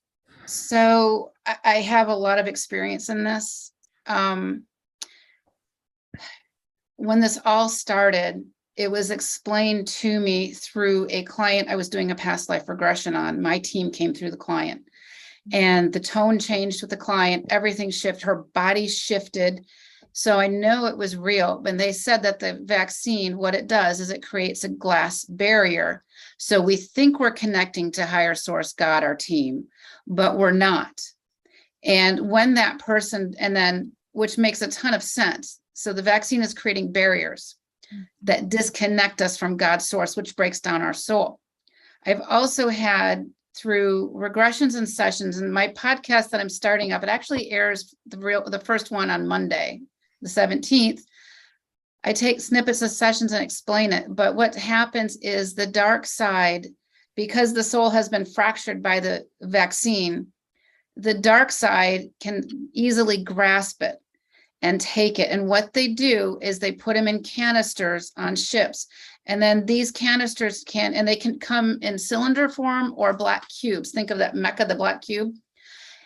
So I have a lot of experience in this. When this all started, it was explained to me through a client I was doing a past life regression on. My team came through the client and the tone changed with the client. Everything shifted. Her body shifted. So I know it was real. And they said that the vaccine, what it does is it creates a glass barrier. So we think we're connecting to higher source, God, our team, but we're not. And when that person, and then, which makes a ton of sense. So the vaccine is creating barriers that disconnect us from God's source, which breaks down our soul. I've also had, through regressions and sessions, and my podcast that I'm starting up, it actually airs the first one on Monday, the 17th. I take snippets of sessions and explain it. But what happens is the dark side, because the soul has been fractured by the vaccine, the dark side can easily grasp it and take it. And what they do is they put them in canisters on ships. And then these canisters they can come in cylinder form or black cubes. Think of that Mecca, the black cube.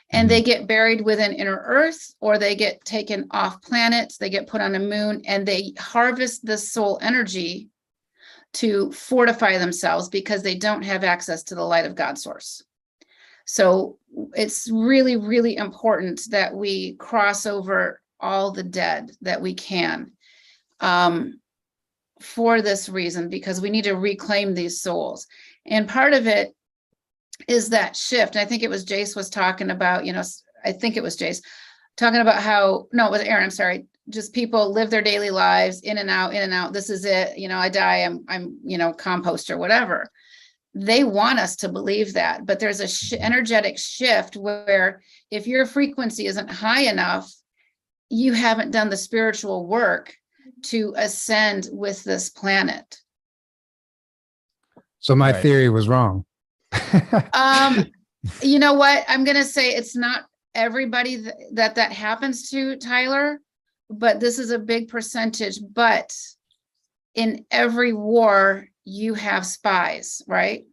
And they get buried within inner earth, or they get taken off planets, they get put on a moon, and they harvest the soul energy to fortify themselves because they don't have access to the light of God's source. So it's really, really important that we cross over all the dead that we can for this reason, because we need to reclaim these souls. And part of it is that shift. And I think it was Jayse was talking about, I think it was Jayse talking about how, no, it was Aaron, I'm sorry. Just people live their daily lives in and out, in and out. This is it. I die, I'm compost or whatever. They want us to believe that, but there's a energetic shift where if your frequency isn't high enough, you haven't done the spiritual work to ascend with this planet. So my theory was wrong. You know what? I'm going to say it's not everybody that happens to, Tyler, but this is a big percentage. But in every war, you have spies, right?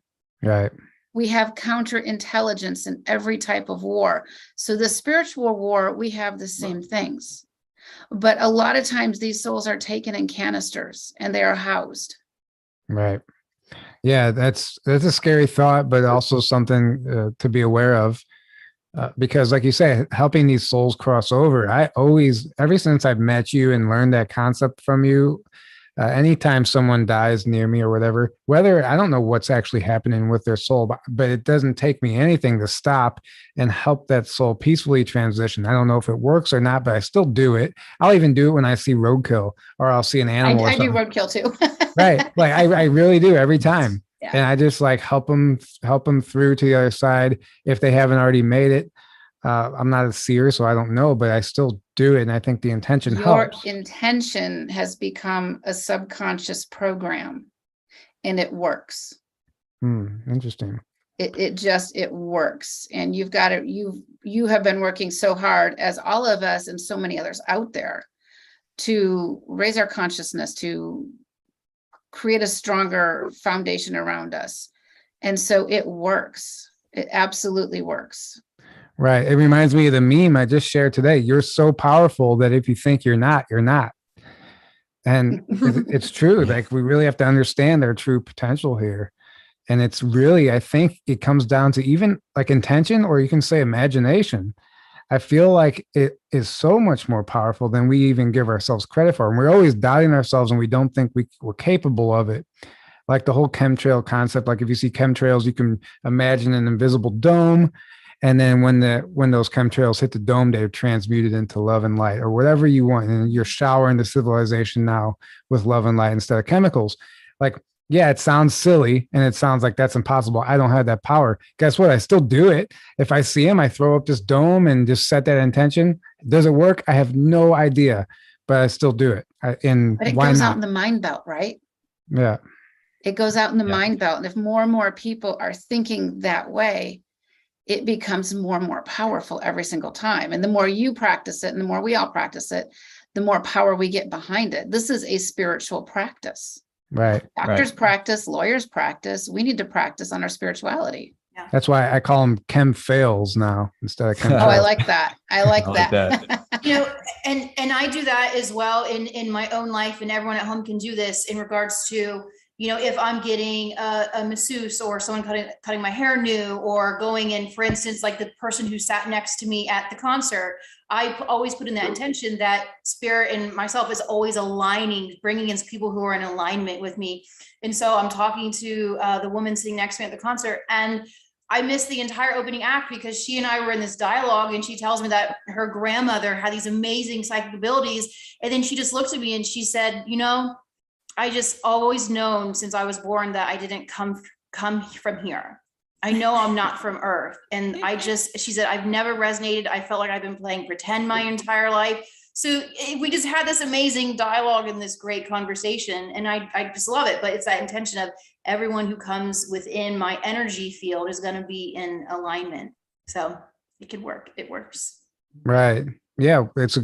Right. We have counterintelligence in every type of war. So the spiritual war, we have the same things. But a lot of times these souls are taken in canisters and they are housed. Right. Yeah, that's a scary thought, but also something to be aware of. Because like you say, helping these souls cross over, ever since I've met you and learned that concept from you, anytime someone dies near me or whatever, whether I don't know what's actually happening with their soul, but it doesn't take me anything to stop and help that soul peacefully transition. I don't know if it works or not, but I still do it. I'll even do it when I see roadkill or I'll see an animal. I do roadkill too. Right. Like I really do every time. Yeah. And I just like help them through to the other side if they haven't already made it. I'm not a seer, so I don't know, but I still do it. And I think the intention helps. Your intention has become a subconscious program and it works. Interesting. it works. And you've got it. You have been working so hard, as all of us and so many others out there, to raise our consciousness, to create a stronger foundation around us. And so it works. It absolutely works. Right. It reminds me of the meme I just shared today. You're so powerful that if you think you're not, you're not. And it's true. Like, we really have to understand their true potential here. And it's really, I think it comes down to even like intention, or you can say imagination. I feel like it is so much more powerful than we even give ourselves credit for. And we're always doubting ourselves, and we don't think we're capable of it. Like the whole chemtrail concept. Like, if you see chemtrails, you can imagine an invisible dome. And then when those chemtrails hit the dome, they're transmuted into love and light, or whatever you want. And you're showering the civilization now with love and light instead of chemicals. Like, yeah, it sounds silly, and it sounds like that's impossible. I don't have that power. Guess what? I still do it. If I see him, I throw up this dome and just set that intention. Does it work? I have no idea, but I still do it. But it goes out in the mind belt, right? Yeah. It goes out in the mind belt. And if more and more people are thinking that way, it becomes more and more powerful every single time. And the more you practice it, and the more we all practice it, the more power we get behind it. This is a spiritual practice. Right. Doctors practice, lawyers practice. We need to practice on our spirituality. Yeah. That's why I call them chem fails now instead of chem. Oh, I like that. I like that. You know, and I do that as well in my own life, and everyone at home can do this in regards to, you know, if I'm getting a masseuse or someone cutting my hair new, or going in, for instance, like the person who sat next to me at the concert, I always put in that intention that spirit and myself is always aligning, bringing in people who are in alignment with me. And so I'm talking to the woman sitting next to me at the concert, and I missed the entire opening act because she and I were in this dialogue, and she tells me that her grandmother had these amazing psychic abilities. And then she just looked at me and she said, you know, I just always known since I was born that I didn't come from here. I know I'm not from Earth. And she said, I've never resonated. I felt like I've been playing pretend my entire life. So we just had this amazing dialogue and this great conversation. And I just love it. But it's that intention of everyone who comes within my energy field is going to be in alignment. So it could work. It works. Right. Yeah, it's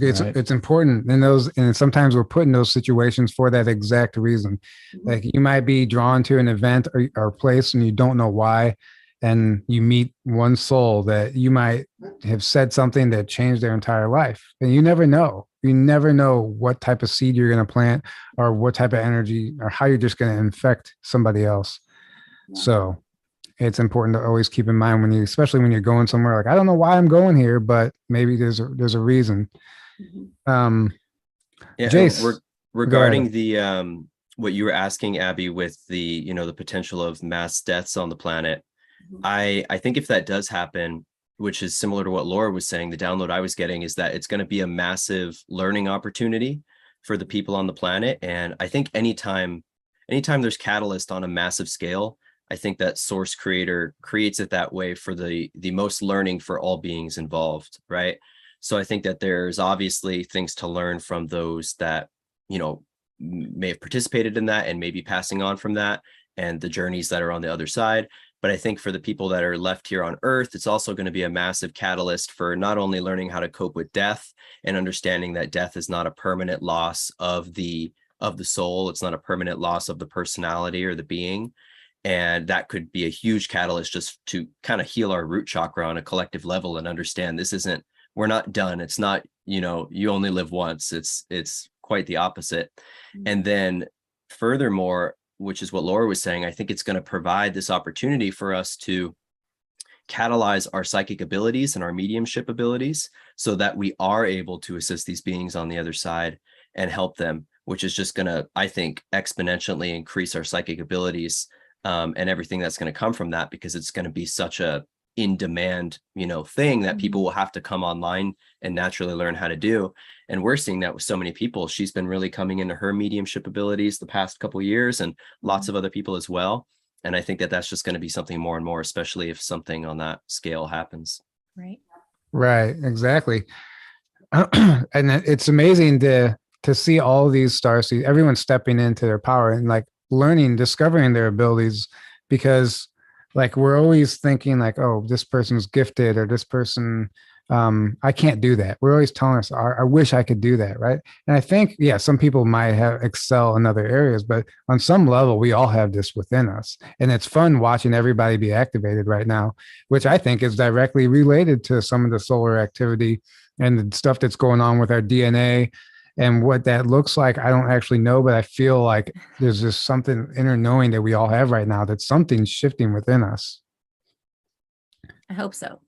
important in those, and sometimes we're put in those situations for that exact reason. Like, you might be drawn to an event or place, and you don't know why, and you meet one soul that you might have said something that changed their entire life, and you never know. You never know what type of seed you're going to plant, or what type of energy, or how you're just going to infect somebody else. Yeah. So it's important to always keep in mind especially when you're going somewhere, like, I don't know why I'm going here, but maybe there's a reason. Jayse, regarding the what you were asking, Abby, with the, you know, the potential of mass deaths on the planet, I think if that does happen, which is similar to what Laura was saying, the download I was getting is that it's going to be a massive learning opportunity for the people on the planet. And I think anytime there's catalyst on a massive scale, I think that source creator creates it that way for the most learning for all beings involved, right? So I think that there's obviously things to learn from those that, you know, may have participated in that and maybe passing on from that, and the journeys that are on the other side. But I think for the people that are left here on Earth, it's also going to be a massive catalyst for not only learning how to cope with death and understanding that death is not a permanent loss of the soul. It's not a permanent loss of the personality or the being. And that could be a huge catalyst just to kind of heal our root chakra on a collective level and understand we're not done. It's not, you know, you only live once. It's quite the opposite. And then furthermore, which is what Laura was saying, I think it's going to provide this opportunity for us to catalyze our psychic abilities and our mediumship abilities so that we are able to assist these beings on the other side and help them, which is just going to, I think, exponentially increase our psychic abilities. And everything that's going to come from that, because it's going to be such a in-demand, you know, thing that people will have to come online and naturally learn how to do. And we're seeing that with so many people. She's been really coming into her mediumship abilities the past couple of years, and lots of other people as well. And I think that that's just going to be something more and more, especially if something on that scale happens. Right. Exactly. And it's amazing to see all these starseeds, everyone stepping into their power and like learning, discovering their abilities, because Like we're always thinking like, oh, this person's gifted or this person, I can't do that. We're always telling us, I wish I could do that. Right. And I think, yeah, some people might have excel in other areas, but on some level, we all have this within us. And it's fun watching everybody be activated right now, which I think is directly related to some of the solar activity and the stuff that's going on with our DNA. And what that looks like, I don't actually know, but I feel like there's just something inner knowing that we all have right now that something's shifting within us. I hope so.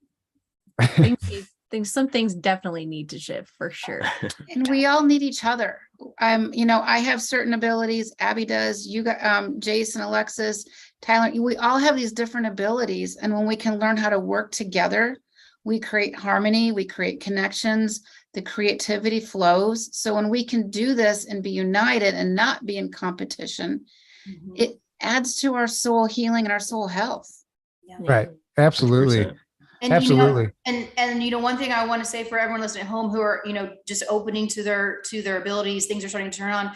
Some things definitely need to shift for sure. And we all need each other. I have certain abilities. Abby does. You got Jayse and Alexis, Tyler. We all have these different abilities, and when we can learn how to work together, we create harmony. We create connections. The creativity flows. So when we can do this and be united and not be in competition, it adds to our soul healing and our soul health. Yeah. Right. Absolutely. 100%. And Absolutely. One thing I want to say for everyone listening at home who are, just opening to their abilities, things are starting to turn on.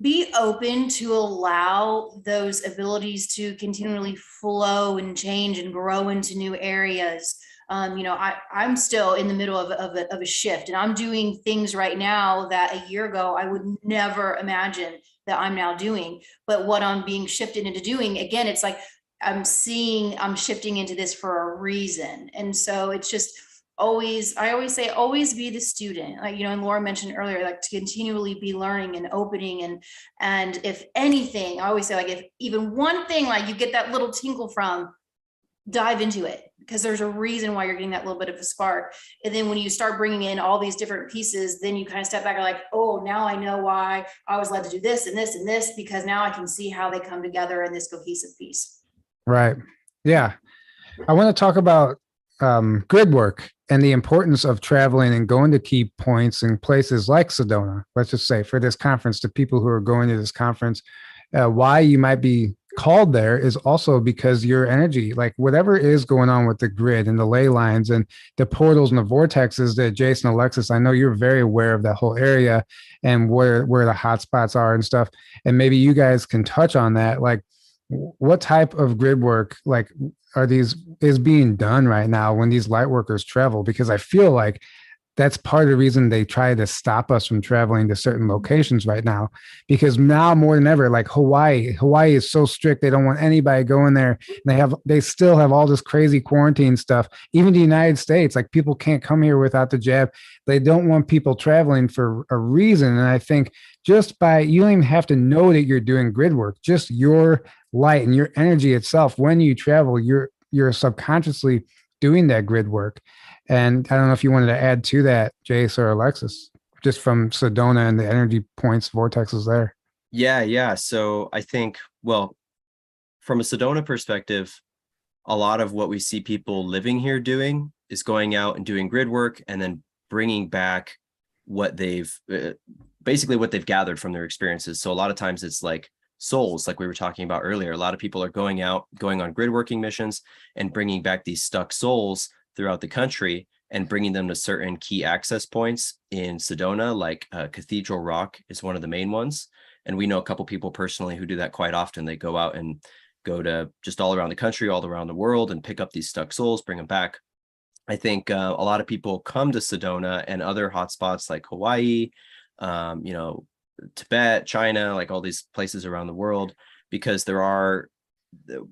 Be open to allow those abilities to continually flow and change and grow into new areas. I'm still in the middle of a shift, and I'm doing things right now that a year ago I would never imagine that I'm now doing. But what I'm being shifted into doing, again, it's like I'm shifting into this for a reason. And so it's just I always say, always be the student. Like, and Laura mentioned earlier, like to continually be learning and opening. And if anything, I always say, like, if even one thing, like you get that little tinkle from, dive into it, because there's a reason why you're getting that little bit of a spark. And then when you start bringing in all these different pieces, then you kind of step back and like, oh, now I know why I was led to do this and this and this, because now I can see how they come together in this cohesive piece. Right. Yeah. I want to talk about grid work and the importance of traveling and going to key points in places like Sedona. Let's just say for this conference, the people who are going to this conference, why you might be called there is also because your energy, like whatever is going on with the grid and the ley lines and the portals and the vortexes that Jayse and Alexis, I know you're very aware of that whole area and where the hot spots are and stuff. And maybe you guys can touch on that. Like, what type of grid work like is being done right now when these light workers travel? Because I feel like that's part of the reason they try to stop us from traveling to certain locations right now, because now more than ever, like Hawaii is so strict. They don't want anybody going there. And they still have all this crazy quarantine stuff. Even the United States, like people can't come here without the jab. They don't want people traveling for a reason. And I think just by, you don't even have to know that you're doing grid work, just your light and your energy itself. When you travel, you're subconsciously doing that grid work. And I don't know if you wanted to add to that, Jayse or Alexis, just from Sedona and the energy points, vortexes there. Yeah. So I think, well, from a Sedona perspective, a lot of what we see people living here doing is going out and doing grid work and then bringing back what they've basically what they've gathered from their experiences. So a lot of times it's like souls, like we were talking about earlier. A lot of people are going on grid working missions and bringing back these stuck souls throughout the country and bringing them to certain key access points in Sedona, like Cathedral Rock is one of the main ones. And we know a couple people personally who do that quite often. They go out and go to just all around the country, all around the world, and pick up these stuck souls, bring them back. I think a lot of people come to Sedona and other hotspots like Hawaii, Tibet, China, like all these places around the world, because there are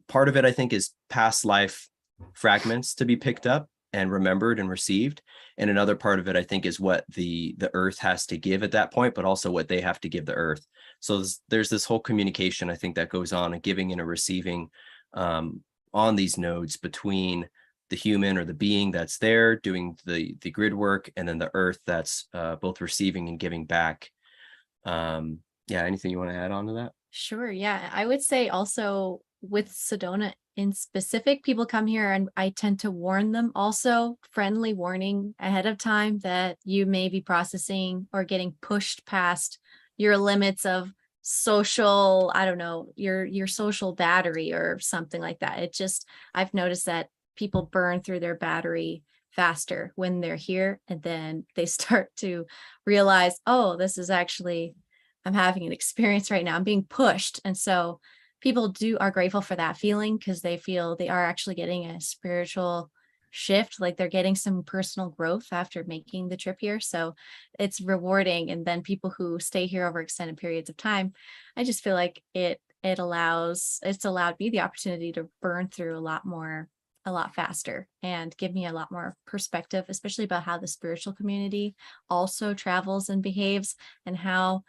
part of it, I think, is past life fragments to be picked up and remembered and received. And another part of it, I think, is what the earth has to give at that point, but also what they have to give the earth. So there's this whole communication, I think, that goes on, a giving and a receiving on these nodes between the human or the being that's there doing the grid work, and then the earth that's both receiving and giving back. Anything you want to add on to that? Sure. Yeah. I would say also with Sedona in specific, people come here and I tend to warn them also, friendly warning ahead of time, that you may be processing or getting pushed past your limits of social, I don't know, your social battery or something like that. I've noticed that people burn through their battery faster when they're here, and then they start to realize, oh, this is actually, I'm having an experience right now, I'm being pushed. And so people are grateful for that feeling because they feel they are actually getting a spiritual shift, like they're getting some personal growth after making the trip here. So it's rewarding. And then people who stay here over extended periods of time, I just feel like it's allowed me the opportunity to burn through a lot faster and give me a lot more perspective, especially about how the spiritual community also travels and behaves, and how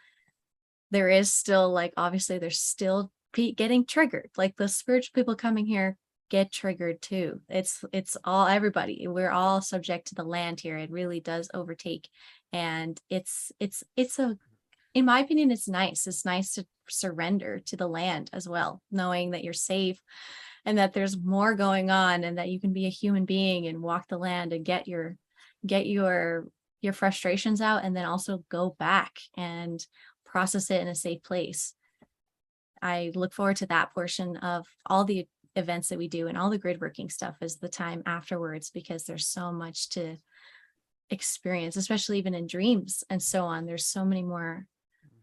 there is still, like, obviously there's still getting triggered. Like the spiritual people coming here get triggered too. It's all, everybody, we're all subject to the land here. It really does overtake. And it's in my opinion, it's nice to surrender to the land as well, knowing that you're safe and that there's more going on, and that you can be a human being and walk the land and get your frustrations out, and then also go back and process it in a safe place. I look forward to that portion of all the events that we do and all the grid working stuff is the time afterwards, because there's so much to experience, especially even in dreams and so on. There's so many more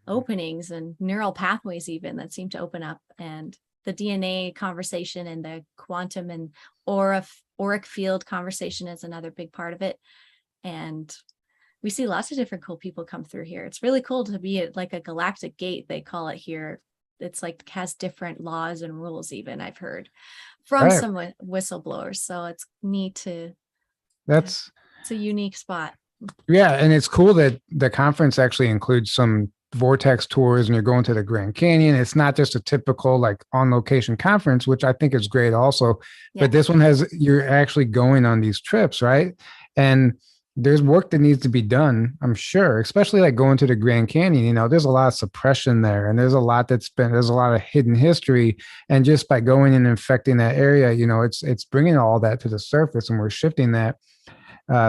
openings and neural pathways even that seem to open up, and the DNA conversation and the quantum and auric field conversation is another big part of it. And we see lots of different cool people come through here. It's really cool to be at like a galactic gate, they call it here. It's like has different laws and rules, even I've heard from some whistleblowers. So it's neat it's a unique spot. Yeah. And it's cool that the conference actually includes some vortex tours, and you're going to the Grand Canyon. It's not just a typical like on location conference, which I think is great also, but this one you're actually going on these trips, right? And there's work that needs to be done, I'm sure, especially like going to the Grand Canyon. There's a lot of suppression there, and there's a lot of hidden history. And just by going and infecting that area, it's bringing all that to the surface, and we're shifting that.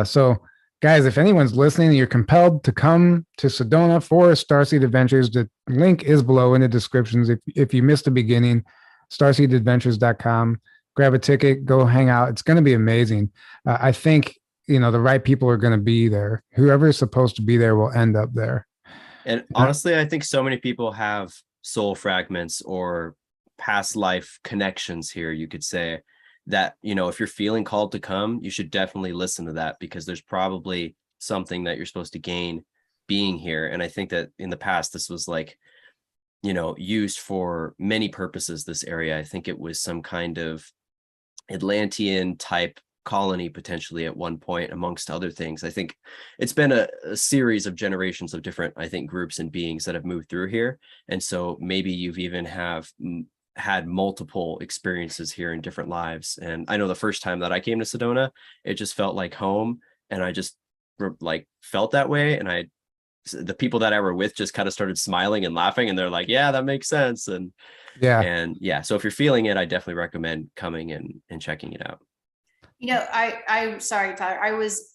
So guys, if anyone's listening and you're compelled to come to Sedona for Starseed Adventures, the link is below in the descriptions. If you missed the beginning, starseedadventures.com, grab a ticket, go hang out. It's going to be amazing. I think, the right people are going to be there. Whoever is supposed to be there will end up there. And honestly, I think so many people have soul fragments or past life connections here, you could say, that, if you're feeling called to come, you should definitely listen to that, because there's probably something that you're supposed to gain being here. And I think that in the past, this was like, used for many purposes, this area. I think it was some kind of Atlantean type colony potentially at one point, amongst other things. I think it's been a series of generations of different, I think, groups and beings that have moved through here. And so maybe you've even had multiple experiences here in different lives. And I know the first time that I came to Sedona, it just felt like home, and I just like felt that way. And the people that I were with just kind of started smiling and laughing, and they're like, yeah, that makes sense. And so if you're feeling it, I definitely recommend coming and checking it out. I'm sorry, Tyler, I was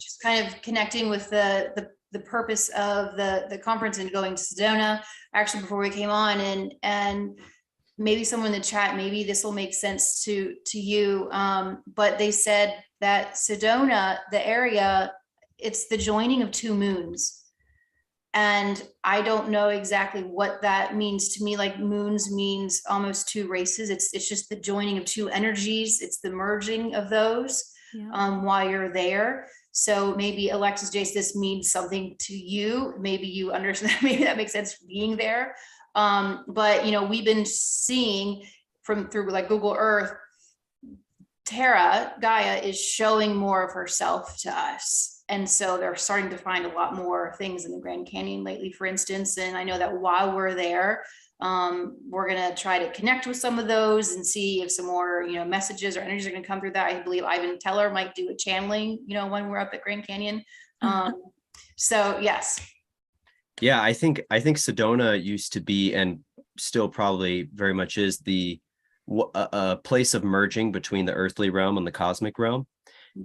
just kind of connecting with the purpose of the conference and going to Sedona actually before we came on, and maybe someone in the chat, maybe this will make sense to you. But they said that Sedona, the area, it's the joining of two moons. And I don't know exactly what that means to me. Like moons means almost two races. It's just the joining of two energies. It's the merging of those while you're there. So maybe Alexis, Jayse, this means something to you. Maybe you understand, maybe that makes sense being there. But we've been seeing through like Google Earth, Gaia is showing more of herself to us. And so they're starting to find a lot more things in the Grand Canyon lately, for instance. And I know that while we're there, we're going to try to connect with some of those and see if some more, messages or energies are going to come through that. I believe Ivan Teller might do a channeling, when we're up at Grand Canyon. So yes. Yeah, I think Sedona used to be, and still probably very much is, a place of merging between the earthly realm and the cosmic realm.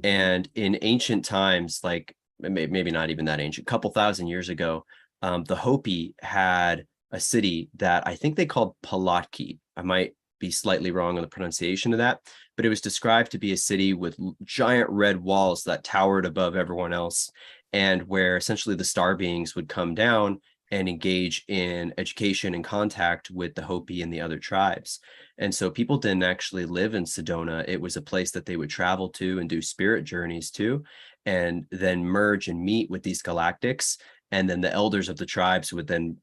And in ancient times, like maybe not even that ancient, couple thousand years ago, the Hopi had a city that I think they called Palatkit. I might be slightly wrong on the pronunciation of that, but it was described to be a city with giant red walls that towered above everyone else, and where essentially the star beings would come down and engage in education and contact with the Hopi and the other tribes. And so people didn't actually live in Sedona. It was a place that they would travel to and do spirit journeys to, and then merge and meet with these galactics. And then the elders of the tribes would then,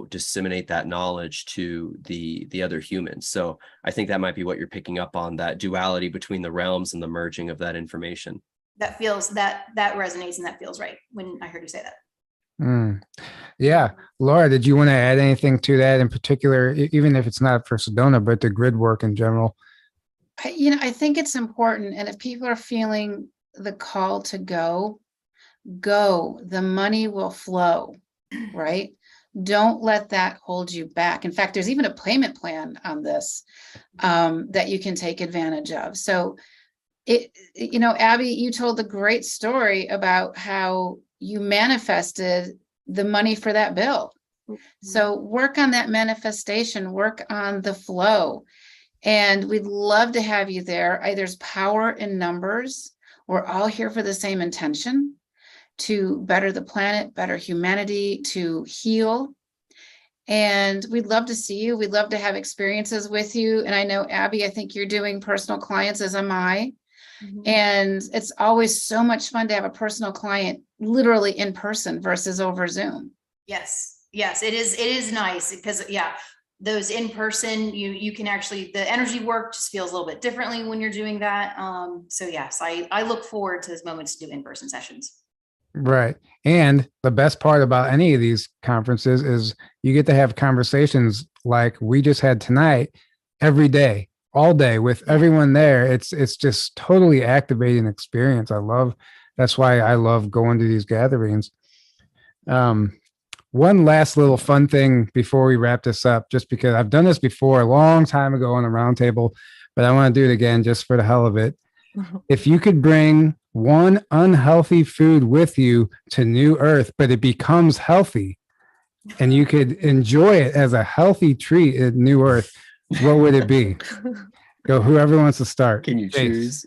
disseminate that knowledge to the other humans. So I think that might be what you're picking up on, that duality between the realms and the merging of that information. That feels that resonates, and that feels right when I heard you say that. Yeah. Laura, did you want to add anything to that in particular, even if it's not for Sedona, but the grid work in general? I think it's important. And if people are feeling the call to go, the money will flow, right? Don't let that hold you back. In fact, there's even a payment plan on this that you can take advantage of. So Abby, you told a great story about how you manifested the money for that bill. So work on that manifestation, work on the flow. And we'd love to have you there. There's power in numbers. We're all here for the same intention, to better the planet, better humanity, to heal. And we'd love to see you. We'd love to have experiences with you. And I know, Abby, I think you're doing personal clients, as am I. And it's always so much fun to have a personal client literally in person versus over Zoom. Yes, it is nice because those in person, you can actually, the energy work just feels a little bit differently when you're doing that. So yes, I look forward to those moments to do in-person sessions. Right. And the best part about any of these conferences is you get to have conversations like we just had tonight, every day, all day, with everyone there. It's just totally activating experience. That's why I love going to these gatherings. One last little fun thing before we wrap this up, just because I've done this before a long time ago on a roundtable, but I want to do it again just for the hell of it. If you could bring one unhealthy food with you to New Earth, but it becomes healthy and you could enjoy it as a healthy treat at New Earth, what would it be? Go, whoever wants to start. Can you choose?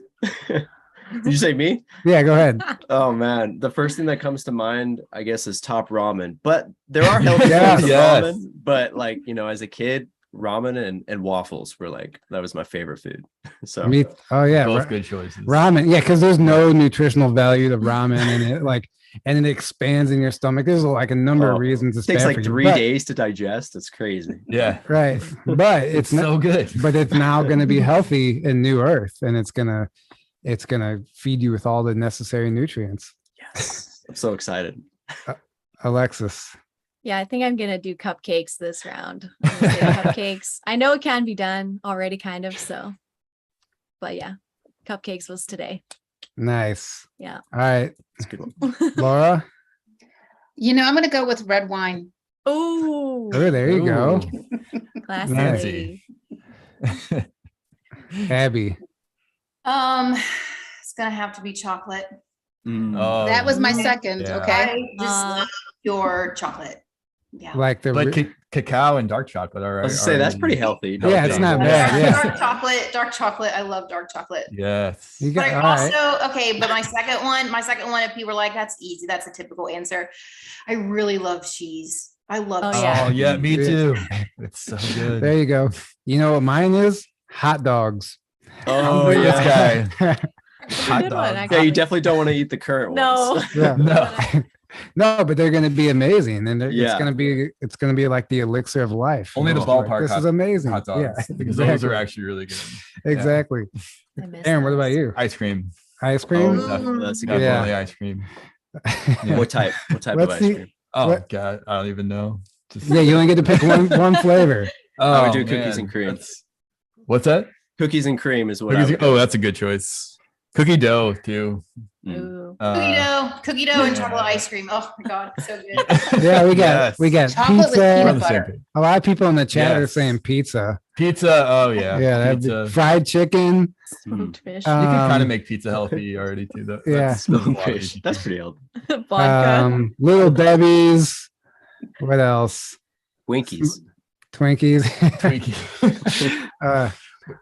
Did you say me? Yeah, go ahead. Oh man, the first thing that comes to mind, I guess, is top ramen. But there are healthy Yes. forms of Yes. ramen. But as a kid, ramen and waffles were that was my favorite food. So Oh yeah, Both good choices. ramen. Yeah, because there's no nutritional value to ramen, and it expands in your stomach. There's like a number of reasons. it takes like 3 days to digest. It's crazy. Yeah. Right, but it's not so good. But it's now going to be healthy in New Earth, and it's gonna feed you with all the necessary nutrients. Yes, I'm so excited. Alexis. Yeah, I think I'm gonna do cupcakes this round. I'm gonna say cupcakes. I know it can be done already, kind of. So, but yeah, cupcakes was today. Nice. Yeah. All right, It's a good one. Laura. I'm going to go with red wine. Oh, Oh, there you go. classy. Abby. It's gonna have to be chocolate. Oh, That was my second. Yeah. Okay. I just love your chocolate. Yeah. Like the but cacao and dark chocolate are. I was gonna say that's pretty healthy. Yeah, it's not bad. Dark Yeah. dark chocolate. I love dark chocolate. Yes. You But got I all right. also, okay, but my second one, if people are like, that's easy, that's a typical answer. I really love cheese. I love Oh, cheese. yeah. Oh yeah, me too. It's so good. There you go. You know what mine is? Hot dogs. Oh This yeah. guy. That's a Hot good one, dog. actually. Yeah, you definitely don't want to eat the current No. ones. Yeah. No. No, but they're going to be amazing, and Yeah. it's going to be like the elixir of life. Only the Like, ballpark this hot- is amazing. Hot dogs. Yeah, Because those are exactly. actually really good. Exactly. I miss Aaron, what those. about you? Ice cream. Ice cream? Oh, that's a good Definitely Yeah. ice cream. one. What type? What type of Let's ice see. cream? Oh What? god, I don't even know. Just, Yeah, you only get to pick one flavor. I would oh, do cookies and man. cream. What's that? Cookies and cream is what I Cookies- would go. oh, that's a good choice. Cookie dough too. Mm. Ooh. Cookie dough and yeah. chocolate ice cream. Oh my God, so good. Yeah, we Yes. got Chocolate with pizza. We're on peanut the same butter. page. A lot of people in the chat are Yes. saying pizza. Pizza. Oh yeah. Yeah, that'd be pizza. fried chicken. Smoked fish. You can kind Um, of make pizza healthy already too. Though. yeah. That's a lot of Fish. easy That's things. pretty healthy. Vodka. Little Debbie's. What else? Winkies. Twinkies. Twinkie. Uh,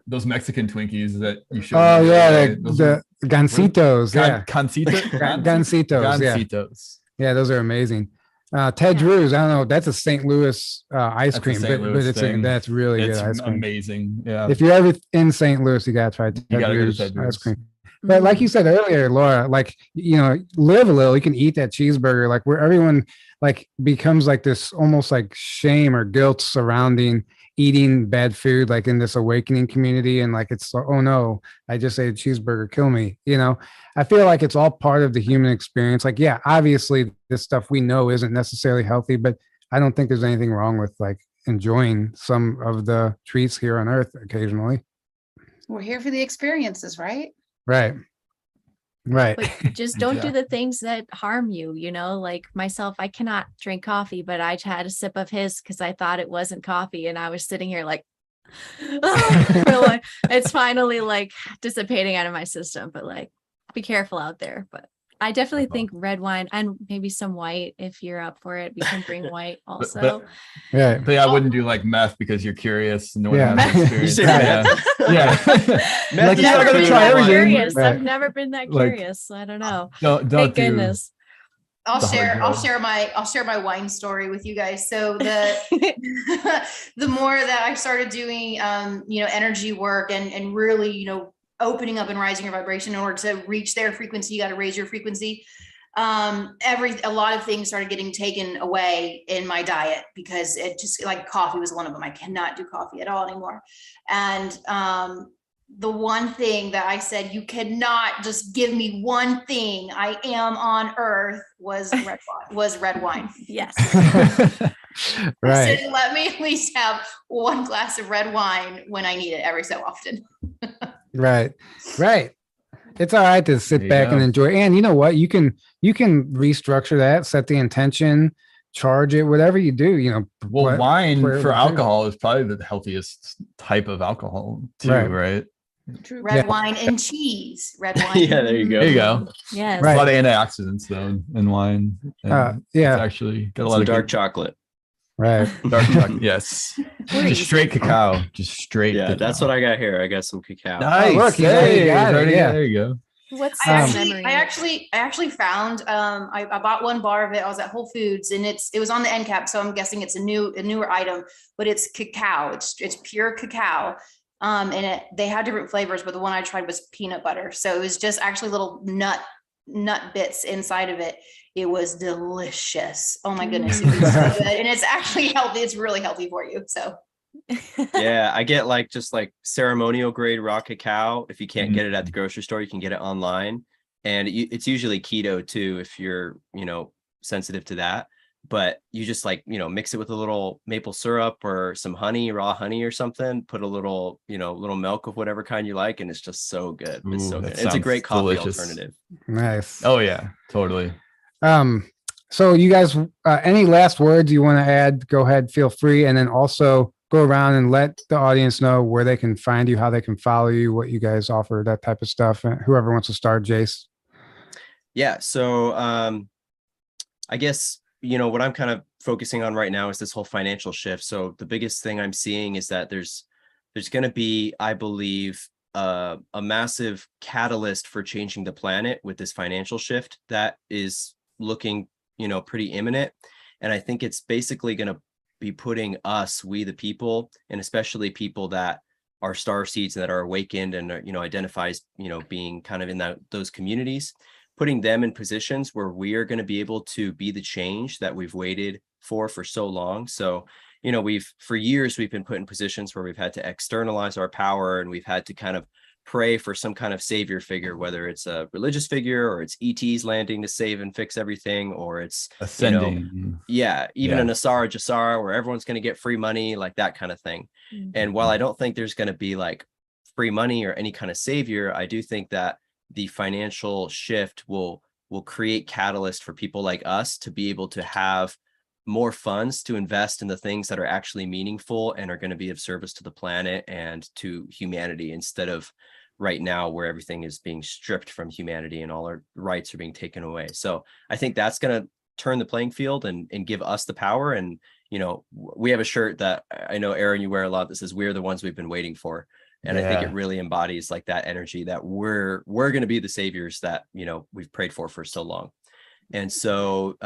Those Mexican Twinkies that you showed. oh me yeah, other day. Those are- the gancitos. Yeah, Gancitos. Gancitos. Yeah, Gancitos. yeah, those are amazing. Ted Yeah. Drew's, I don't know, that's a St. Louis ice That's a cream, St. but Louis it's thing. that's really It's good ice cream. amazing. Yeah. If you're ever in St. Louis, you gotta try Ted You gotta go to Drew's Ted ice Drew's. cream. But like Mhm. you said earlier, Laura, like, live a little, you can eat that cheeseburger, like where everyone like becomes like this almost like shame or guilt surrounding eating bad food, like in this awakening community. And like, it's, oh no, I just ate a cheeseburger, kill me. I feel like it's all part of the human experience. Like, yeah, obviously this stuff we know isn't necessarily healthy, but I don't think there's anything wrong with like enjoying some of the treats here on earth occasionally. We're here for the experiences, right? Right. Right. But just don't Yeah. do the things that harm you, like myself, I cannot drink coffee, but I had a sip of his because I thought it wasn't coffee. And I was sitting here like, like, it's finally like dissipating out of my system, but like, be careful out there. But I definitely think red wine and maybe some white, if you're up for it, we can bring white also. Right. But yeah, I wouldn't do like meth because you're curious and no one Yeah. has the experience. You Yeah. said Yeah. Like, you yeah, gotta I'm go gonna to try red wine. everything. Curious. Right. I've never been that Like, curious. So I don't know. Don't Thank do. goodness. I'll The hard share drugs. I'll share my wine story with you guys. So the more that I started doing energy work and really, opening up and rising your vibration in order to reach their frequency, you got to raise your frequency. A lot of things started getting taken away in my diet because it just, like, coffee was one of them. I cannot do coffee at all anymore. And the one thing that I said, you cannot just give me one thing, I am on earth, was red wine. Yes. I Right. said, let me at least have one glass of red wine when I need it every so often. Right. Right. It's all right to sit There you back and go. enjoy. And you know what? You can restructure that, set the intention, charge it, whatever you do, Well, but wine where it for would do. alcohol is probably the healthiest type of alcohol too, Right. right? Red wine and cheese. Red wine. Yeah, there you go. There you go. Yes. Right. A lot of antioxidants though in wine. And yeah. it's actually got a lot Some of dark good- chocolate. Right. dark chocolate. Yes. Just straight cacao. Just straight. Yeah, cacao. that's what I got here. I got some cacao. Nice. look, you Hey, got it, already- yeah. There you go. What's I that actually, memory? I actually found, I bought one bar of it. I was at Whole Foods and it was on the end cap. So I'm guessing it's a newer item, but it's cacao. It's pure cacao. And they had different flavors, but the one I tried was peanut butter. So it was just actually little nut bits inside of it. It was delicious. Oh my goodness. It was so good. And it's actually healthy. It's really healthy for you. So Yeah, I get just ceremonial grade raw cacao. If you can't get it at the grocery store, you can get it online. And it's usually keto too, if you're, sensitive to that. But you just mix it with a little maple syrup or some honey, raw honey or something, put a little, little milk of whatever kind you like. And it's just so good. It's Ooh, so that good. It's a great sounds coffee delicious. alternative. Nice. Oh yeah, totally. So you guys, any last words you want to add, go ahead, feel free. And then also go around and let the audience know where they can find you, how they can follow you, what you guys offer, that type of stuff. And whoever wants to start, Jayse. Yeah. So I guess, what I'm kind of focusing on right now is this whole financial shift. So the biggest thing I'm seeing is that there's going to be, I believe, a massive catalyst for changing the planet with this financial shift that is looking, pretty imminent. And I think it's basically going to be putting us, we the people, and especially people that are starseeds and that are awakened and are, identifies, being kind of in those communities, putting them in positions where we are going to be able to be the change that we've waited for so long. So, for years, we've been put in positions where we've had to externalize our power and we've had to kind of pray for some kind of savior figure, whether it's a religious figure or it's ETs landing to save and fix everything, or it's Ascending. Even an Asara Jasara where everyone's going to get free money, like that kind of thing. Mhm. And while I don't think there's going to be like free money or any kind of savior, I do think that the financial shift will create catalyst for people like us to be able to have more funds to invest in the things that are actually meaningful and are going to be of service to the planet and to humanity, instead of right now where everything is being stripped from humanity and all our rights are being taken away. So I think that's going to turn the playing field and give us the power. And, we have a shirt that I know, Aaron, you wear a lot that says, "We're the ones we've been waiting for." And I think it really embodies like that energy that we're going to be the saviors that, we've prayed for so long. And so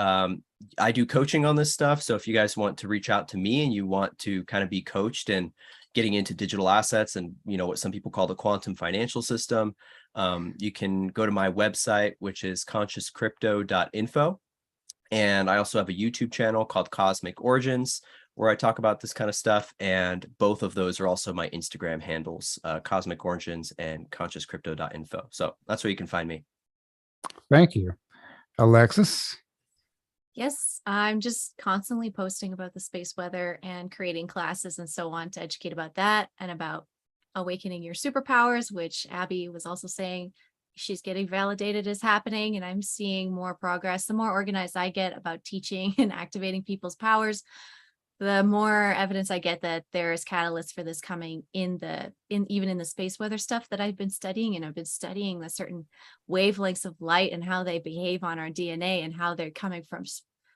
I do coaching on this stuff. So if you guys want to reach out to me and you want to kind of be coached and getting into digital assets and, you know, what some people call the quantum financial system, you can go to my website, which is consciouscrypto.info. And I also have a YouTube channel called Cosmic Origins, where I talk about this kind of stuff. And both of those are also my Instagram handles, Cosmic Origins and consciouscrypto.info. So that's where you can find me. Thank you. Alexis? Yes, I'm just constantly posting about the space weather and creating classes and so on to educate about that and about awakening your superpowers, which Abby was also saying she's getting validated as happening. And I'm seeing more progress. The more organized I get about teaching and activating people's powers, the more evidence I get that there is catalysts for this coming even in the space weather stuff that I've been studying. And I've been studying the certain wavelengths of light and how they behave on our DNA and how they're coming from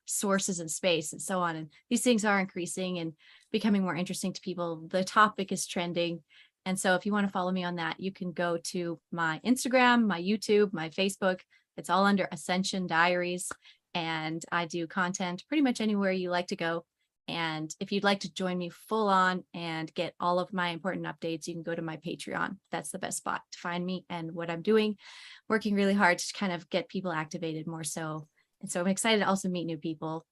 sources in space and so on. And these things are increasing and becoming more interesting to people. The topic is trending. And so if you want to follow me on that, you can go to my Instagram, my YouTube, my Facebook. It's all under Ascension Diaries. And I do content pretty much anywhere you like to go. And if you'd like to join me full on and get all of my important updates, you can go to my Patreon. That's the best spot to find me and what I'm doing, working really hard to kind of get people activated more so. And so I'm excited to also meet new people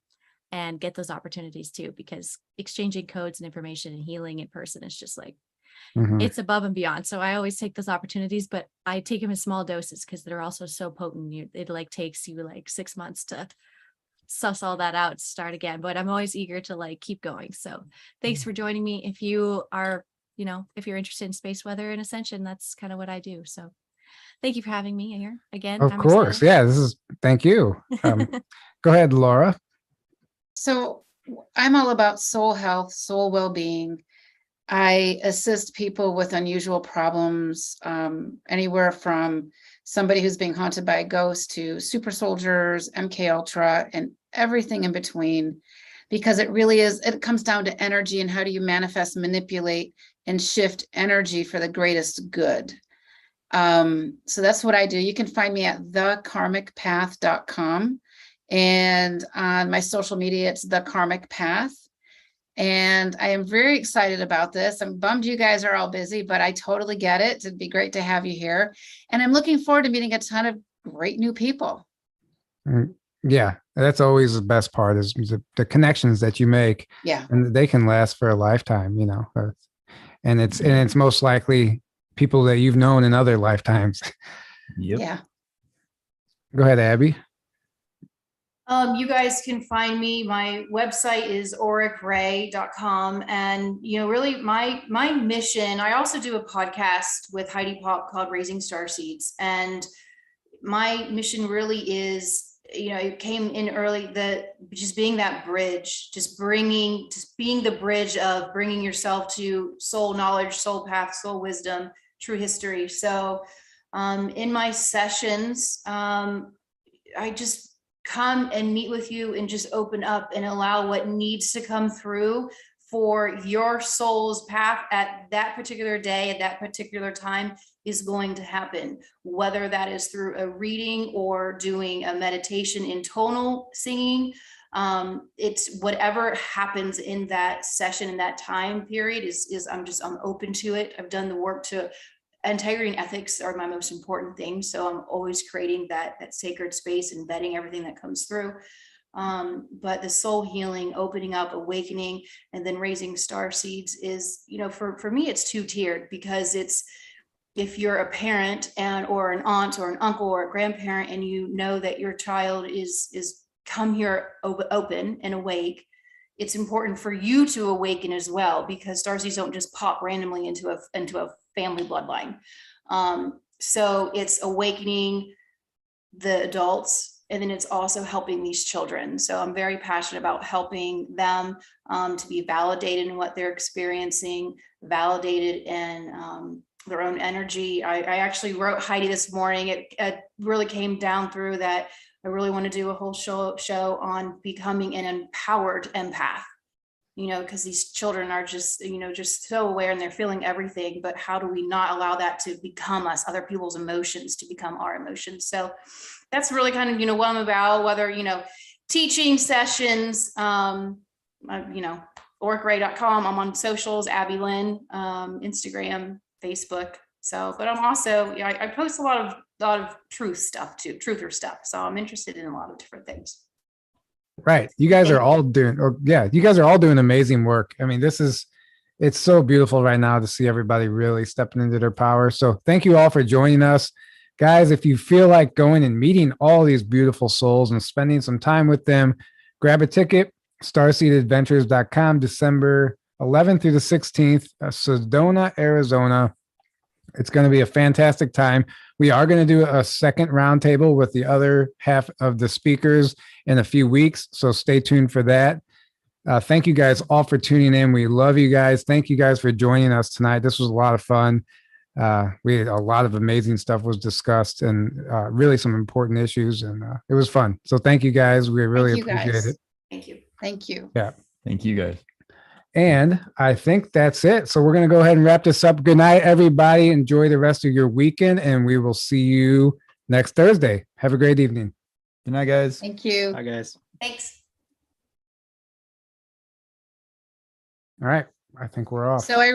and get those opportunities too, because exchanging codes and information and healing in person is just like, it's above and beyond. So I always take those opportunities, but I take them in small doses because they're also so potent. It like takes you like 6 months to suss all that out, start again, but I'm always eager to like keep going. So thanks for joining me. If you are, you know, if you're interested in space weather and ascension, that's kind of what I do. So thank you for having me here again. Of I'm course. excited. Yeah, thank you. Go ahead, Laura. So I'm all about soul health, soul well-being. I assist people with unusual problems, anywhere from somebody who's being haunted by a ghost to super soldiers, MK Ultra, and everything in between, because it comes down to energy and how do you manifest, manipulate, and shift energy for the greatest good. So that's what I do. You can find me at thekarmicpath.com, and on my social media, it's The Karmic Path. And I am very excited about this. I'm bummed you guys are all busy, but I totally get it. It'd be great to have you here. And I'm looking forward to meeting a ton of great new people. Yeah, that's always the best part is the connections that you make. Yeah. And they can last for a lifetime, you know. And it's most likely people that you've known in other lifetimes. Yep. Yeah. Go ahead, Abby. You guys can find me. My website is auricray.com. And, you know, really my mission, I also do a podcast with Heidi Pop called Raising Starseeds. And my mission really is, you know, it came in early, just being that bridge, just being the bridge of bringing yourself to soul knowledge, soul path, soul wisdom, true history. So in my sessions, I just come and meet with you and just open up and allow what needs to come through for your soul's path at that particular day, at that particular time is going to happen, whether that is through a reading or doing a meditation in tonal singing. It's whatever happens in that session, in that time period I'm open to it. I've done the work to integrity and ethics are my most important things. So I'm always creating that sacred space and vetting everything that comes through. But the soul healing, opening up, awakening, and then raising star seeds is, you know, for me, it's two-tiered because it's, if you're a parent or an aunt or an uncle or a grandparent, and you know that your child is come here open and awake, it's important for you to awaken as well, because starseeds don't just pop randomly into a family bloodline. So it's awakening the adults, and then it's also helping these children. So I'm very passionate about helping them to be validated in what they're experiencing, validated in their own energy. I actually wrote Heidi this morning. It really came down through that. I really want to do a whole show on becoming an empowered empath. because these children are just, just so aware and they're feeling everything. But how do we not allow that to become us, other people's emotions to become our emotions? So that's really kind of, what I'm about, whether, teaching sessions, orcray.com. I'm on socials, Abby Lynn, Instagram, Facebook. So, but I'm also, I post a lot of truth stuff too, truther stuff. So I'm interested in a lot of different things. Right. You guys are all doing, you guys are all doing amazing work. I mean, it's so beautiful right now to see everybody really stepping into their power. So thank you all for joining us. Guys, if you feel like going and meeting all these beautiful souls and spending some time with them, grab a ticket, starseedadventures.com, December 11th through the 16th, Sedona, Arizona. It's going to be a fantastic time. We are going to do a second roundtable with the other half of the speakers in a few weeks. So stay tuned for that. Thank you guys all for tuning in. We love you guys. Thank you guys for joining us tonight. This was a lot of fun. We had a lot of amazing stuff was discussed and really some important issues, and it was fun. So thank you guys. We really appreciate it. Thank you. Thank you. Yeah. Thank you guys. And I think that's it. So we're going to go ahead and wrap this up. Good night, everybody. Enjoy the rest of your weekend, and we will see you next Thursday. Have a great evening. Good night, guys. Thank you. Hi, guys. Thanks. All right. I think we're off. So I